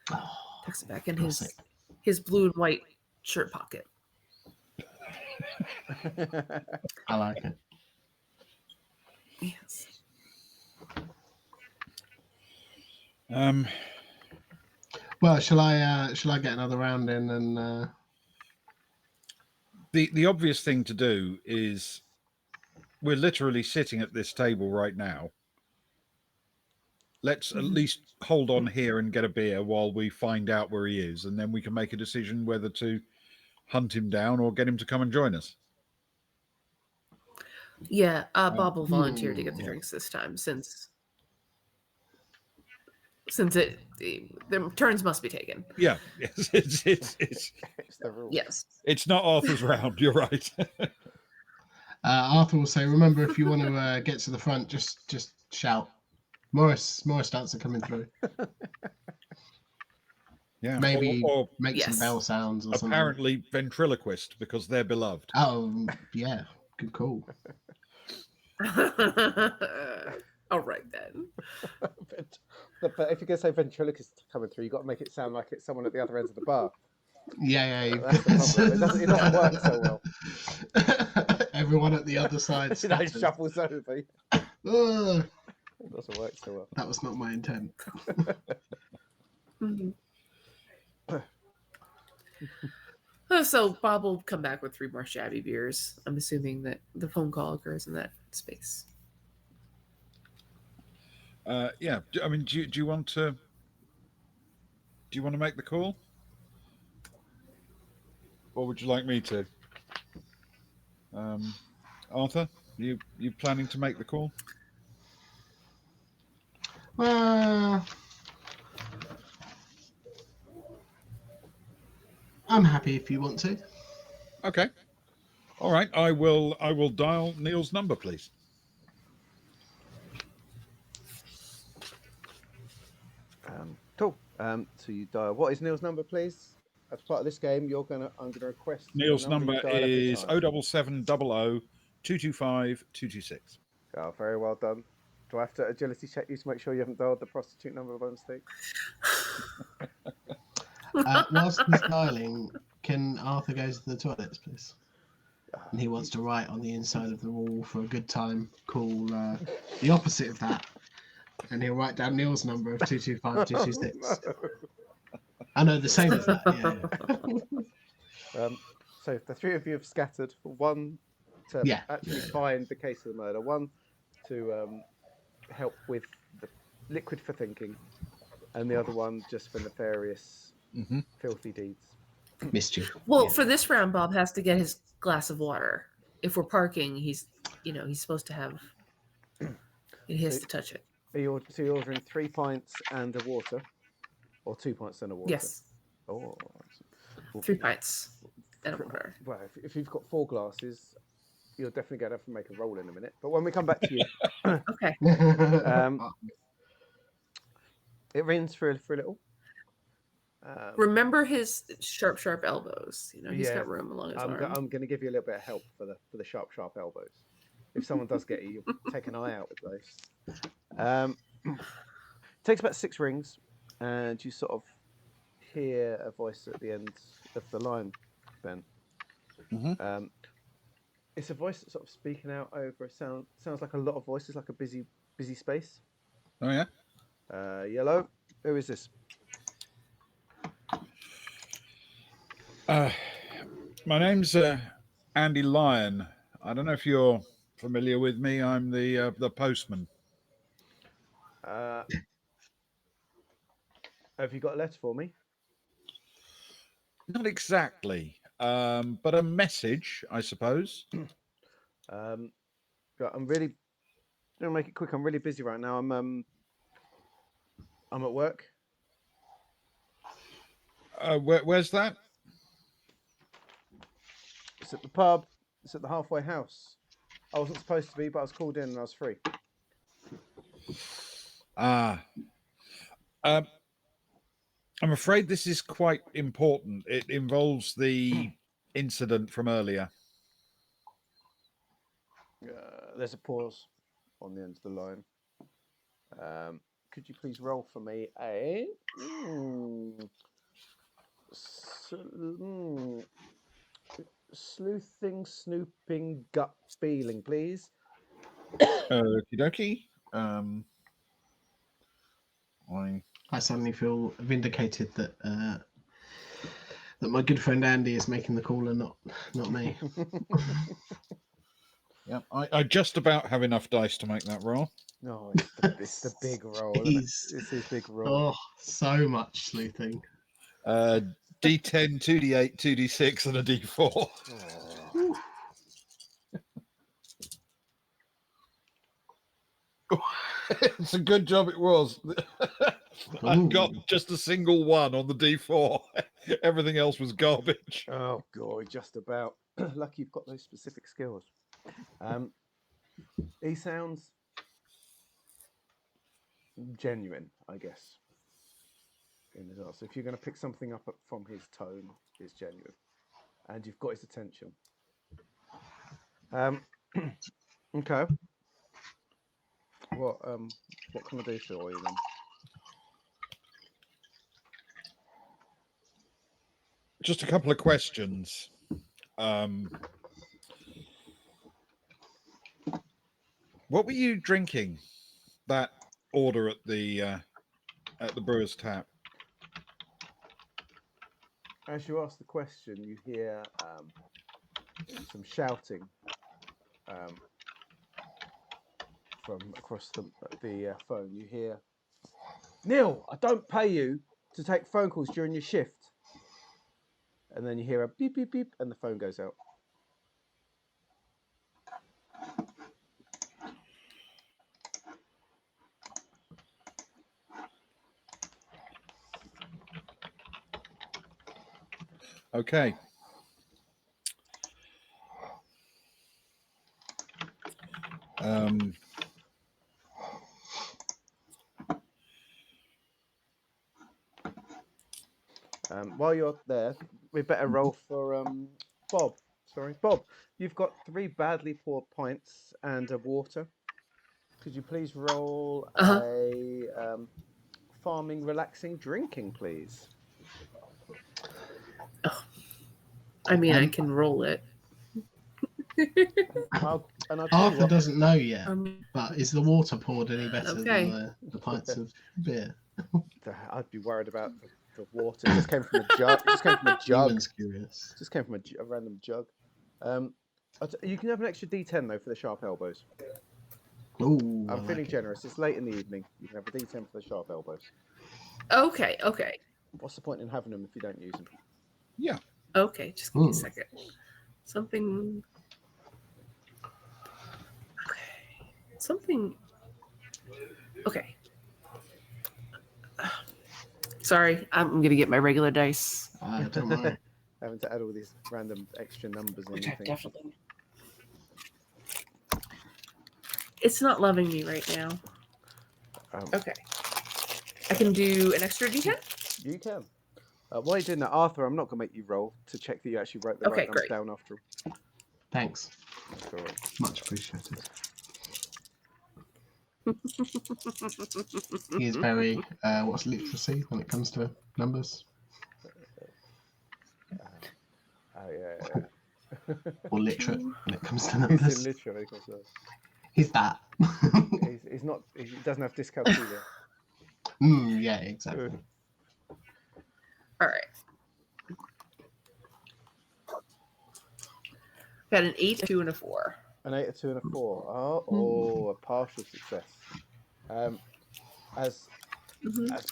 Speaker 2: tucks it back in his blue and white shirt pocket.
Speaker 3: I like it.
Speaker 2: Yes.
Speaker 3: Well, shall I get another round in and
Speaker 4: The obvious thing to do is we're literally sitting at this table right now. Let's at least hold on here and get a beer while we find out where he is, and then we can make a decision whether to hunt him down or get him to come and join us.
Speaker 2: Yeah, Bob will volunteer to get the drinks this time since the turns must be taken.
Speaker 4: Yeah, yes, it's
Speaker 1: It's the rule.
Speaker 2: Yes.
Speaker 4: it's not Arthur's round. You're right.
Speaker 3: Arthur will say, "Remember, if you want to get to the front, just shout." Morris starts are coming through.
Speaker 4: Yeah,
Speaker 3: Maybe
Speaker 4: or
Speaker 3: make some
Speaker 2: Yes.
Speaker 3: bell sounds or something.
Speaker 4: apparently ventriloquist because they're beloved.
Speaker 3: Oh, yeah. Good call.
Speaker 2: All right then.
Speaker 1: But if you're going to say ventriloquist coming through, you've got to make it sound like it's someone at the other end of the bar.
Speaker 3: Yeah.
Speaker 1: That's the problem. It doesn't work so well.
Speaker 3: Everyone at the other side scatters.
Speaker 1: Shuffles over.
Speaker 3: Ugh,
Speaker 1: It doesn't work so well.
Speaker 3: that was not my intent.
Speaker 2: Mhm. So Bob will come back with 3 more shabby beers. I'm assuming that the phone call occurs in that space.
Speaker 4: Yeah, I mean, do you want to make the call, or would you like me to? Arthur, you planning to make the call?
Speaker 3: I'm happy if you want to.
Speaker 4: Okay. All right. I will dial Neil's number, please.
Speaker 1: Cool. So you dial. What is Neil's number, please? As part of this game, I'm gonna request
Speaker 4: Neil's
Speaker 1: the number
Speaker 4: number
Speaker 1: you dial every
Speaker 4: is
Speaker 1: time.
Speaker 4: 07700 225 226.
Speaker 1: Oh, very well done. Do I have to agility check you to make sure you haven't dialed the prostitute number by mistake?
Speaker 3: Whilst he's dialing, can Arthur go to the toilets, please? And he wants to write on the inside of the wall for a good time. Call the opposite of that, and he'll write down Neil's number of 225 226. I know the same as that. Yeah.
Speaker 1: So the 3 of you have scattered. One to actually find the case of the murder. One to help with the liquid for thinking, and the other one just for nefarious, filthy deeds.
Speaker 3: Mischief.
Speaker 2: Well, for this round, Bob has to get his glass of water. If we're parking, he's supposed to have. He has to touch it.
Speaker 1: So you're ordering 3 pints and a water, or 2 pints and a water.
Speaker 2: Yes.
Speaker 1: Oh.
Speaker 2: 3 pints and a water.
Speaker 1: Well, if you've got 4 glasses, you're definitely going to have to make a roll in a minute. But when we come back to you,
Speaker 2: Okay.
Speaker 1: It rains for a little.
Speaker 2: Remember his sharp elbows. He's
Speaker 1: Yeah.
Speaker 2: got room along his arm.
Speaker 1: I'm going to give you a little bit of help for the sharp elbows. If someone does get you, take an eye out with those. Takes about 6 rings, and you sort of hear a voice at the end of the line, Ben. It's a voice that's sort of speaking out over a sound. Sounds like a lot of voices, like a busy space.
Speaker 4: Oh yeah.
Speaker 1: Yellow. Who is this?
Speaker 4: My name's Andy Lyon. I don't know if you're familiar with me. I'm the postman.
Speaker 1: Have you got a letter for me?
Speaker 4: Not exactly, but a message, I suppose.
Speaker 1: I'm really gonna make it quick. I'm really busy right now. I'm at work.
Speaker 4: Where's that?
Speaker 1: It's at the pub. It's at the halfway house. I wasn't supposed to be, but I was called in and I was free.
Speaker 4: Ah. I'm afraid this is quite important. It involves the incident from earlier.
Speaker 1: There's a pause on the end of the line. Could you please roll for me a sleuthing, snooping, gut feeling, please?
Speaker 4: Okie dokie.
Speaker 3: I suddenly feel vindicated that that my good friend Andy is making the call and not me.
Speaker 4: Yeah, I just about have enough dice to make that roll.
Speaker 1: No, it's the big roll. Isn't it? It's his big roll.
Speaker 3: Oh, so much sleuthing.
Speaker 4: D10, 2d8, 2d6, and a d4. It's a good job it was. I got just a single one on the d4. Everything else was garbage.
Speaker 1: Oh god, just about. Lucky you've got those specific skills. He sounds genuine, I guess. In his answer, if you're going to pick something up from his tone, it's genuine, and you've got his attention. Okay. What can I do for you then?
Speaker 4: Just a couple of questions. What were you drinking? That order at the brewer's tap.
Speaker 1: As you ask the question, you hear some shouting from across the phone. You hear, "Neil, I don't pay you to take phone calls during your shift." And then you hear a beep, beep, beep, and the phone goes out.
Speaker 4: Okay.
Speaker 1: While you're there, we better roll for Bob. Sorry, Bob. You've got 3 badly poured pints and a water. Could you please roll a farming, relaxing, drinking, please?
Speaker 2: I mean, I can roll it.
Speaker 3: Arthur doesn't know yet, but is the water poured any better than the pints of beer?
Speaker 1: I'd be worried about the water. It just came from a jug.
Speaker 3: Ewan's curious.
Speaker 1: Just came from a random jug. You can have an extra D10 though for the sharp elbows.
Speaker 3: Ooh,
Speaker 1: I'm feeling generous. It's late in the evening. You can have a D10 for the sharp elbows.
Speaker 2: Okay.
Speaker 1: What's the point in having them if you don't use them?
Speaker 4: Yeah.
Speaker 2: Okay, just give me a second. Something. Okay. Sorry, I'm gonna get my regular dice.
Speaker 3: Don't worry.
Speaker 1: Having to add all these random extra numbers and everything.
Speaker 2: Definitely. It's not loving me right now. Okay. I can do an extra D10?
Speaker 1: You can. While you're doing that, Arthur, I'm not going to make you roll to check that you actually wrote the right numbers down after all.
Speaker 3: Thanks.
Speaker 1: That's all right.
Speaker 3: Much appreciated. He is very, what's literacy when it comes to numbers?
Speaker 1: Yeah.
Speaker 3: Or literate when it comes to numbers.
Speaker 1: He's literally.
Speaker 3: He's that.
Speaker 1: he's not. He doesn't have dyscalculia.
Speaker 3: Yeah, exactly.
Speaker 2: All right. Got an 8, a 2, and a 4.
Speaker 1: An 8, a 2, and a 4. A partial success. As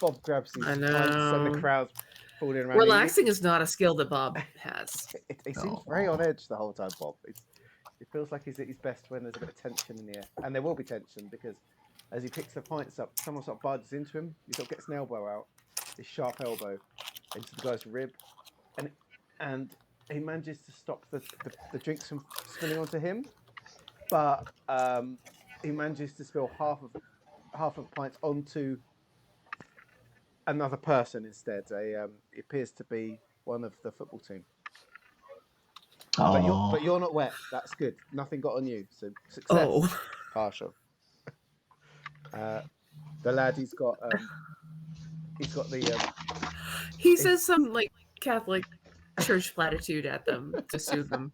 Speaker 1: Bob grabs these pints and the crowd falling around.
Speaker 2: Relaxing is not a skill that Bob has.
Speaker 1: He seems very on edge the whole time, Bob. It feels like he's at his best when there's a bit of tension in the air, and there will be tension because as he picks the pints up, someone sort of barges into him. He sort of gets an elbow out, his sharp elbow, into the guy's rib, and he manages to stop the drinks from spilling onto him, but he manages to spill half of the pints onto another person instead. It appears to be one of the football team.
Speaker 3: Oh,
Speaker 1: But you're not wet. That's good. Nothing got on you. So success.
Speaker 2: Oh.
Speaker 1: Partial. The lad, he's got the
Speaker 2: He says some like Catholic church platitude at them to soothe them.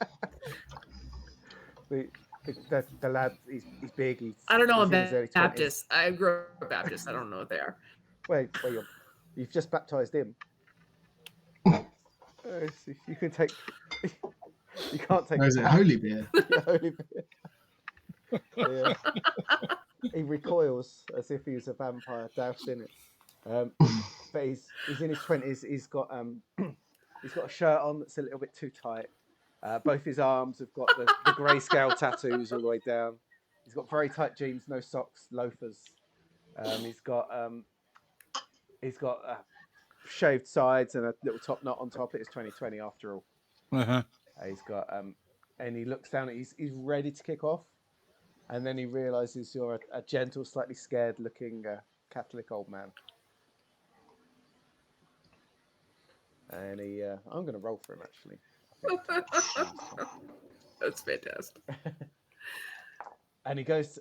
Speaker 1: the lad. He's big.
Speaker 2: I don't know.
Speaker 1: he's
Speaker 2: I'm
Speaker 1: in his early 20s.
Speaker 2: Baptist. I grew up Baptist. I don't know what they are.
Speaker 1: Wait, you've just baptized him. You can take. You can't take.
Speaker 3: or is it holy beer?
Speaker 1: Yeah, holy beer. Yeah. He recoils as if he was a vampire doused in it. But he's in his 20s. He's got a shirt on that's a little bit too tight. Both his arms have got the grayscale tattoos all the way down. He's got very tight jeans, no socks, loafers. He's got shaved sides and a little top knot on top. It is 2020 after all.
Speaker 4: Uh-huh.
Speaker 1: He's got and he looks down. He's ready to kick off, and then he realizes you're a gentle, slightly scared-looking Catholic old man. And I'm going to roll for him actually.
Speaker 2: That's fantastic.
Speaker 1: And he goes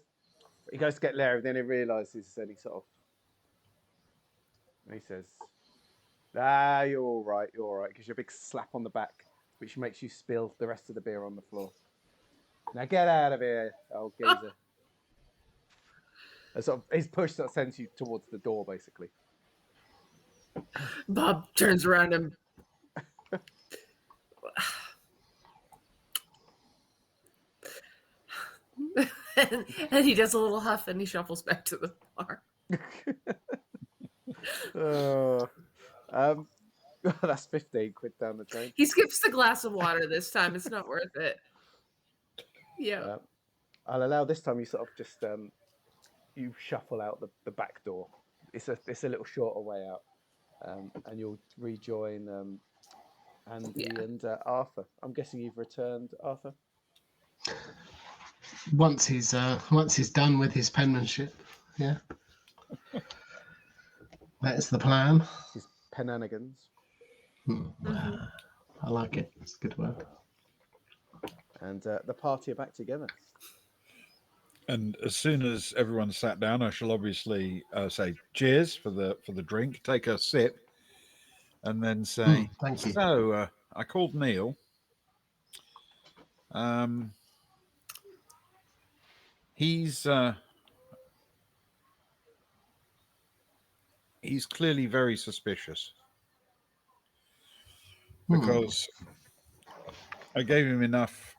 Speaker 1: to get Larry. Then he realizes, and he says, you're all right. Gives you a big slap on the back, which makes you spill the rest of the beer on the floor. Now get out of here, old geezer. His push that sends you towards the door, basically.
Speaker 2: Bob turns around and and he does a little huff and he shuffles back to the bar.
Speaker 1: That's 15 quid down the drain.
Speaker 2: He skips the glass of water this time. It's not worth it. Yeah.
Speaker 1: I'll allow this time you sort of just you shuffle out the back door. It's a little shorter way out, and you'll rejoin Andy and Arthur. I'm guessing you've returned, Arthur.
Speaker 3: Once he's done with his penmanship, yeah. That's the plan.
Speaker 1: His penanigans.
Speaker 3: I like it. It's a good word.
Speaker 1: And the party are back together.
Speaker 4: And as soon as everyone's sat down, I shall obviously say cheers for the drink, take a sip, and then say,
Speaker 3: thank you.
Speaker 4: So I called Neil. He's clearly very suspicious because I gave him enough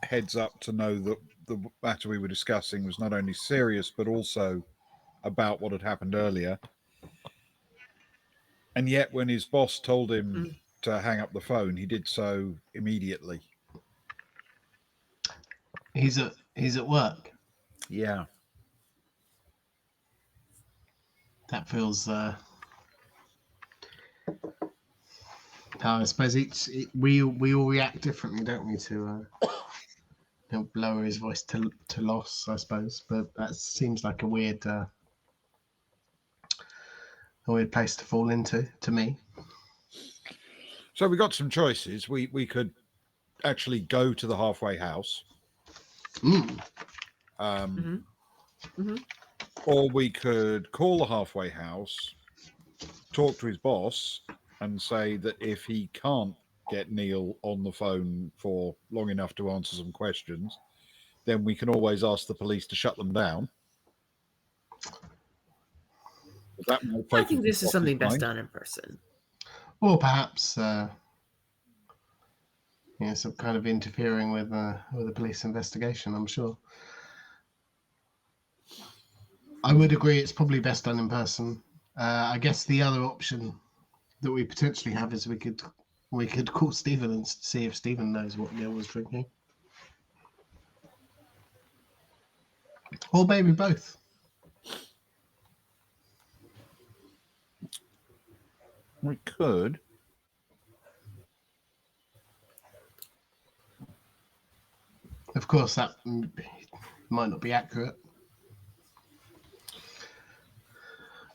Speaker 4: heads up to know that the matter we were discussing was not only serious but also about what had happened earlier. And yet when his boss told him to hang up the phone, he did so immediately.
Speaker 3: He's at work.
Speaker 4: Yeah.
Speaker 3: That feels. I suppose we all react differently, don't we? To lower his voice to loss, I suppose. But that seems like a weird place to fall into, to me.
Speaker 4: So we got some choices. We could actually go to the halfway house. Or we could call the halfway house, talk to his boss, and say that if he can't get Neil on the phone for long enough to answer some questions, then we can always ask the police to shut them down.
Speaker 2: I think this is something best done in person.
Speaker 3: Or perhaps, some kind of interfering with a police investigation, I'm sure. I would agree it's probably best done in person. I guess the other option that we potentially have is we could call Stephen and see if Stephen knows what Neil was drinking. Or maybe both.
Speaker 4: We could.
Speaker 3: Of course, that might not be accurate.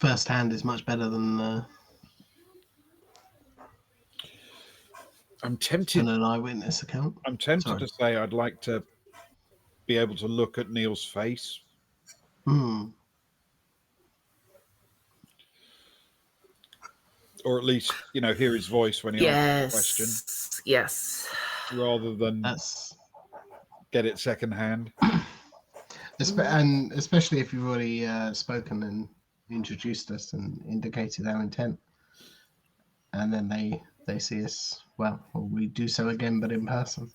Speaker 3: First hand is much better than
Speaker 4: I'm tempted.
Speaker 3: an eyewitness account.
Speaker 4: I'm tempted
Speaker 3: Sorry.
Speaker 4: to say I'd like to be able to look at Neil's face. Or at least, hear his voice when he asks a question,
Speaker 2: Yes.
Speaker 4: rather than
Speaker 3: That's
Speaker 4: get it secondhand.
Speaker 3: and especially if you've already spoken and introduced us and indicated our intent, and then they see us. Well, we do so again, but in person.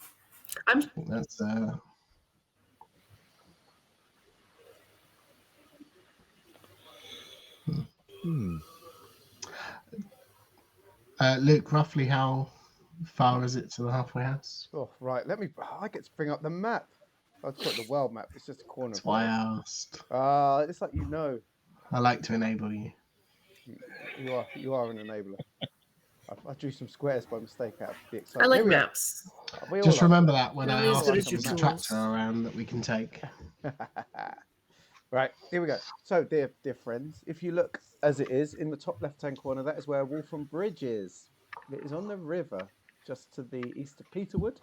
Speaker 2: I'm
Speaker 3: I think that's. Luke, roughly how far is it to the halfway house?
Speaker 1: Oh, right. I get to bring up the map. I'd call it the world map. It's just a corner.
Speaker 3: That's why I asked.
Speaker 1: It's like
Speaker 3: I like to enable you.
Speaker 1: You are an enabler. I drew some squares by mistake out of the
Speaker 2: I
Speaker 1: excitement.
Speaker 2: like
Speaker 1: Here we go.
Speaker 2: maps.
Speaker 1: We all
Speaker 3: Just
Speaker 1: like
Speaker 3: remember that when
Speaker 2: Not
Speaker 3: I
Speaker 2: as
Speaker 3: ask
Speaker 2: good
Speaker 3: you
Speaker 2: as
Speaker 3: to
Speaker 2: your
Speaker 3: put the
Speaker 2: tools.
Speaker 3: tractor around that we can take.
Speaker 1: Right, here we go. So, dear friends, if you look as it is in the top left-hand corner, that is where Waltham Bridge is. It is on the river, just to the east of Peterwood,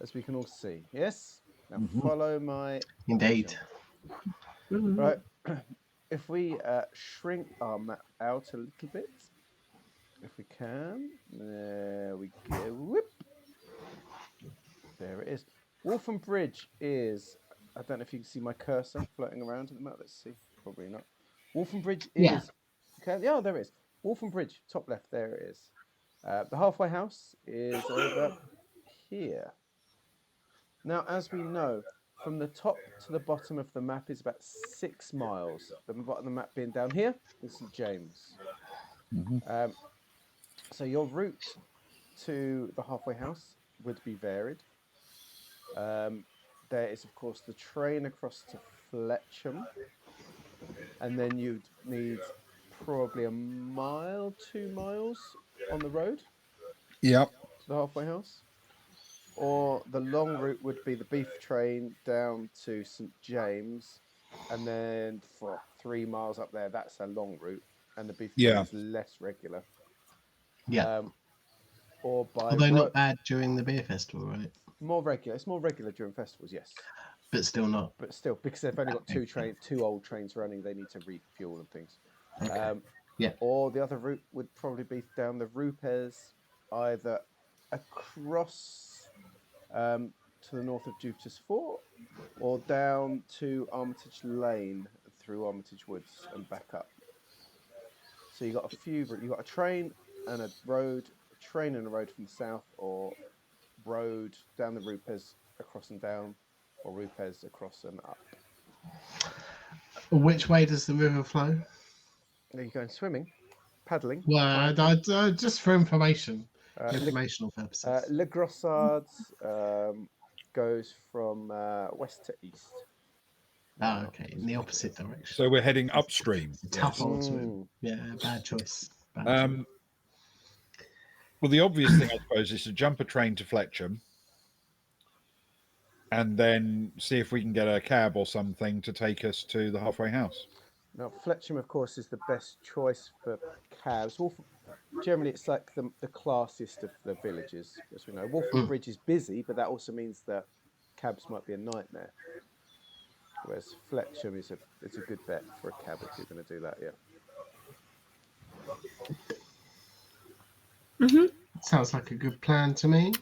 Speaker 1: as we can all see. Yes? Now follow my
Speaker 3: Indeed.
Speaker 1: vision. Right, if we shrink our map out a little bit, if we can, there we go. Whoop. There it is. Waltham Bridge is, I don't know if you can see my cursor floating around in the map. Let's see. Probably not. Waltham Bridge
Speaker 3: Yeah.
Speaker 1: is, okay, yeah, there it is. Waltham Bridge, top left, there it is. The halfway house is over here. Now, as we know, from the top to the bottom of the map is about 6 miles. The bottom of the map being down here is St James. So your route to the halfway house would be varied. There is, of course, the train across to Fletcham, and then you'd need probably 2 miles on the road
Speaker 4: Yep.
Speaker 1: to the halfway house. Or the long route would be the beef train down to St James, and then for 3 miles up there, that's a long route, and the beef train is less regular.
Speaker 3: Yeah.
Speaker 1: Or by
Speaker 3: Although not bad during the beer festival, right?
Speaker 1: more regular. It's more regular during festivals, yes.
Speaker 3: But still not.
Speaker 1: But still, because they've only got two old trains running, they need to refuel and things.
Speaker 3: Okay. Yeah.
Speaker 1: Or the other route would probably be down the Rupes, either across to the north of Jutas Fort, or down to Armitage Lane through Armitage Woods and back up. So you got a train and a road, a train and a road from the south, or road down the Rupes across and down, or Rupes across and up.
Speaker 3: Which way does the river flow?
Speaker 1: Are you going swimming, paddling?
Speaker 3: Well, just for informational purposes.
Speaker 1: Le Grossard goes from west to east.
Speaker 3: Oh, okay, in the opposite direction.
Speaker 4: So we're heading upstream.
Speaker 3: Tough old swim. Yeah, bad choice.
Speaker 4: Well, the obvious thing, I suppose, is to jump a train to Fletcham and then see if we can get a cab or something to take us to the halfway house.
Speaker 1: Now, Fletcham, of course, is the best choice for cabs. Generally, it's like the classiest of the villages, as we know. Waltham Bridge is busy, but that also means that cabs might be a nightmare. Whereas Fletcham is a good bet for a cab if you're going to do that, yeah.
Speaker 3: Sounds like a good plan to me.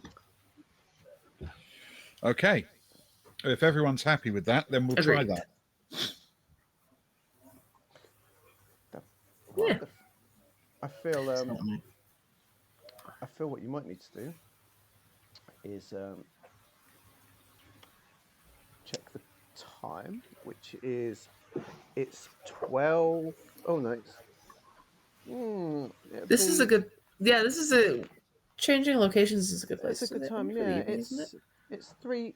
Speaker 4: Okay. If everyone's happy with that, then we'll try that.
Speaker 2: Yeah.
Speaker 1: I feel what you might need to do is check the time, which is it's 12. Oh no,
Speaker 2: this is a good. Yeah, this is a changing locations is a good place.
Speaker 1: It's a good time. Yeah, it's 3.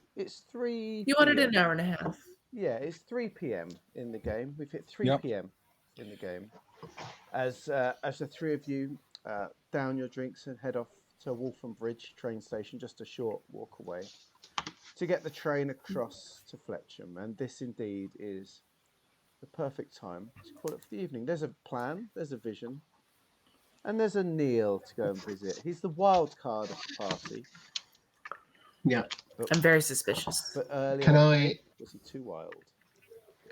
Speaker 2: You wanted an hour and a half.
Speaker 1: Yeah, it's 3 p.m. in the game. We've hit 3
Speaker 4: Yep.
Speaker 1: p.m. in the game. As the three of you down your drinks and head off to Waltham Bridge train station, just a short walk away, to get the train across to Fletcham. And this indeed is the perfect time to call it for the evening. There's a plan, there's a vision, and there's a Neil to go and visit. He's the wild card of the party.
Speaker 3: Yeah.
Speaker 2: I'm very suspicious.
Speaker 1: But earlier,
Speaker 3: Can I
Speaker 1: was he too wild?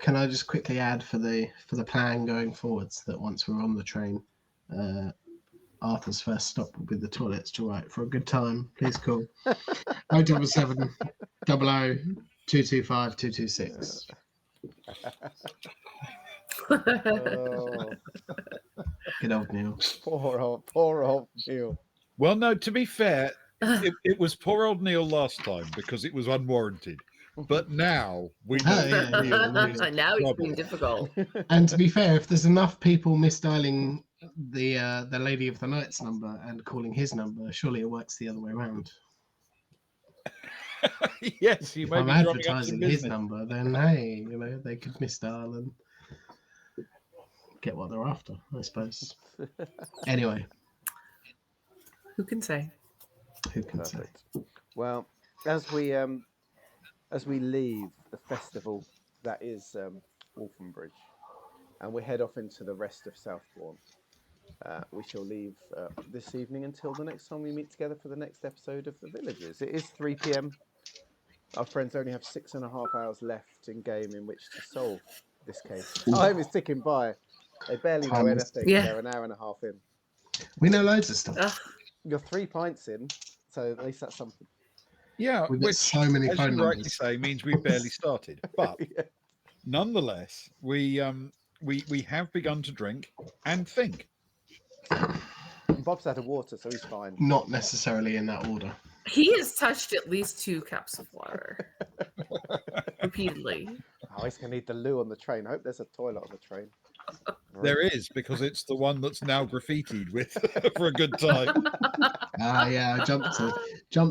Speaker 3: can I just quickly add for the plan going forwards that once we're on the train, Arthur's first stop will be the toilets to write for a good time. Please call 077 00 225 226.
Speaker 1: Oh,
Speaker 3: Good old Neil.
Speaker 1: poor old Neil.
Speaker 4: Well, no, to be fair, it was poor old Neil last time because it was unwarranted. But now we know
Speaker 3: Oh, yeah,
Speaker 4: Neil is
Speaker 2: Now he's
Speaker 4: trouble.
Speaker 2: being difficult.
Speaker 3: And to be fair, if there's enough people misdialing the Lady of the Night's number and calling his number, surely it works the other way around.
Speaker 4: Yes, you
Speaker 3: If
Speaker 4: may
Speaker 3: I'm
Speaker 4: be drumming up some
Speaker 3: advertising his
Speaker 4: business.
Speaker 3: number, then hey, they could misdial and get what they're after, I suppose. Anyway,
Speaker 2: Who can say?
Speaker 3: who can say?
Speaker 1: Perfect. Well, as we leave the festival that is Waltham Bridge, and we head off into the rest of Southbourne, we shall leave this evening until the next time we meet together for the next episode of The Villagers. It is 3 p.m. Our friends only have 6.5 hours left in game in which to solve this case. Time is ticking by. They barely know
Speaker 3: Time is
Speaker 1: anything.
Speaker 2: Yeah.
Speaker 1: They're an hour and a half in.
Speaker 3: We know loads of stuff.
Speaker 2: Ugh.
Speaker 1: You're 3 pints in, so at least that's something.
Speaker 4: Yeah,
Speaker 3: We've got
Speaker 4: which,
Speaker 3: so many
Speaker 4: as
Speaker 3: phone
Speaker 4: you rightly
Speaker 3: numbers.
Speaker 4: say, means we've barely started. But
Speaker 1: Yeah.
Speaker 4: nonetheless, we have begun to drink and think.
Speaker 1: Bob's out of water, so he's fine.
Speaker 3: Not necessarily in that order.
Speaker 2: He has touched at least 2 cups of water repeatedly.
Speaker 1: Oh, he's going to need the loo on the train. I hope there's a toilet on the train.
Speaker 4: There is, because it's the one that's now graffitied with for a good time.
Speaker 3: Yeah, I jumped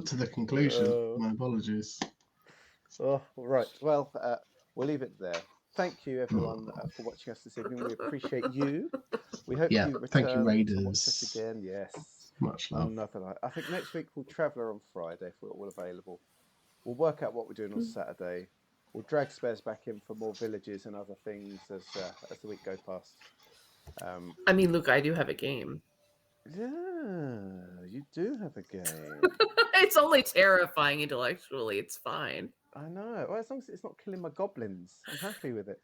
Speaker 3: to the conclusion.
Speaker 1: Oh.
Speaker 3: My apologies.
Speaker 1: Oh, right. Well, we'll leave it there. Thank you, everyone, for watching us this evening. We appreciate you. We hope
Speaker 3: Yeah,
Speaker 1: you return
Speaker 3: thank you,
Speaker 1: to watch
Speaker 3: Raiders.
Speaker 1: us again. Yes.
Speaker 3: Much love.
Speaker 1: Another night. I think next week we'll Traveller on Friday if we're all available. We'll work out what we're doing on Saturday. We'll drag Spares back in for more villages and other things as the week goes past.
Speaker 2: I mean, Luke, I do have a game.
Speaker 1: Yeah, you do have a game.
Speaker 2: It's only terrifying intellectually. It's fine.
Speaker 1: I know. Well, as long as it's not killing my goblins, I'm happy with it.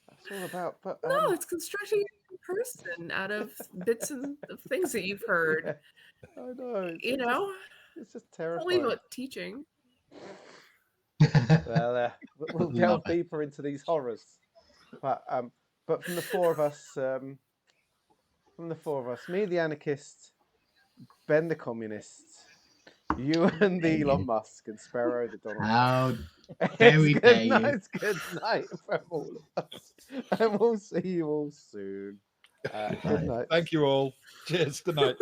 Speaker 1: That's all about. But
Speaker 2: No, it's constructing a person out of bits of things that you've heard.
Speaker 1: I know.
Speaker 2: You know,
Speaker 1: it's just
Speaker 2: only
Speaker 1: terrifying.
Speaker 2: about teaching.
Speaker 1: Well, we'll
Speaker 3: Love
Speaker 1: delve
Speaker 3: it.
Speaker 1: deeper into these horrors. But from the four of us, me the anarchist, Ben the communist, you and the Elon Musk, and Sparrow the Donald.
Speaker 3: How dare we dare you.
Speaker 1: It's good night from all of us, and we'll see you all soon. Good night.
Speaker 4: Thank you all. Cheers. Good night.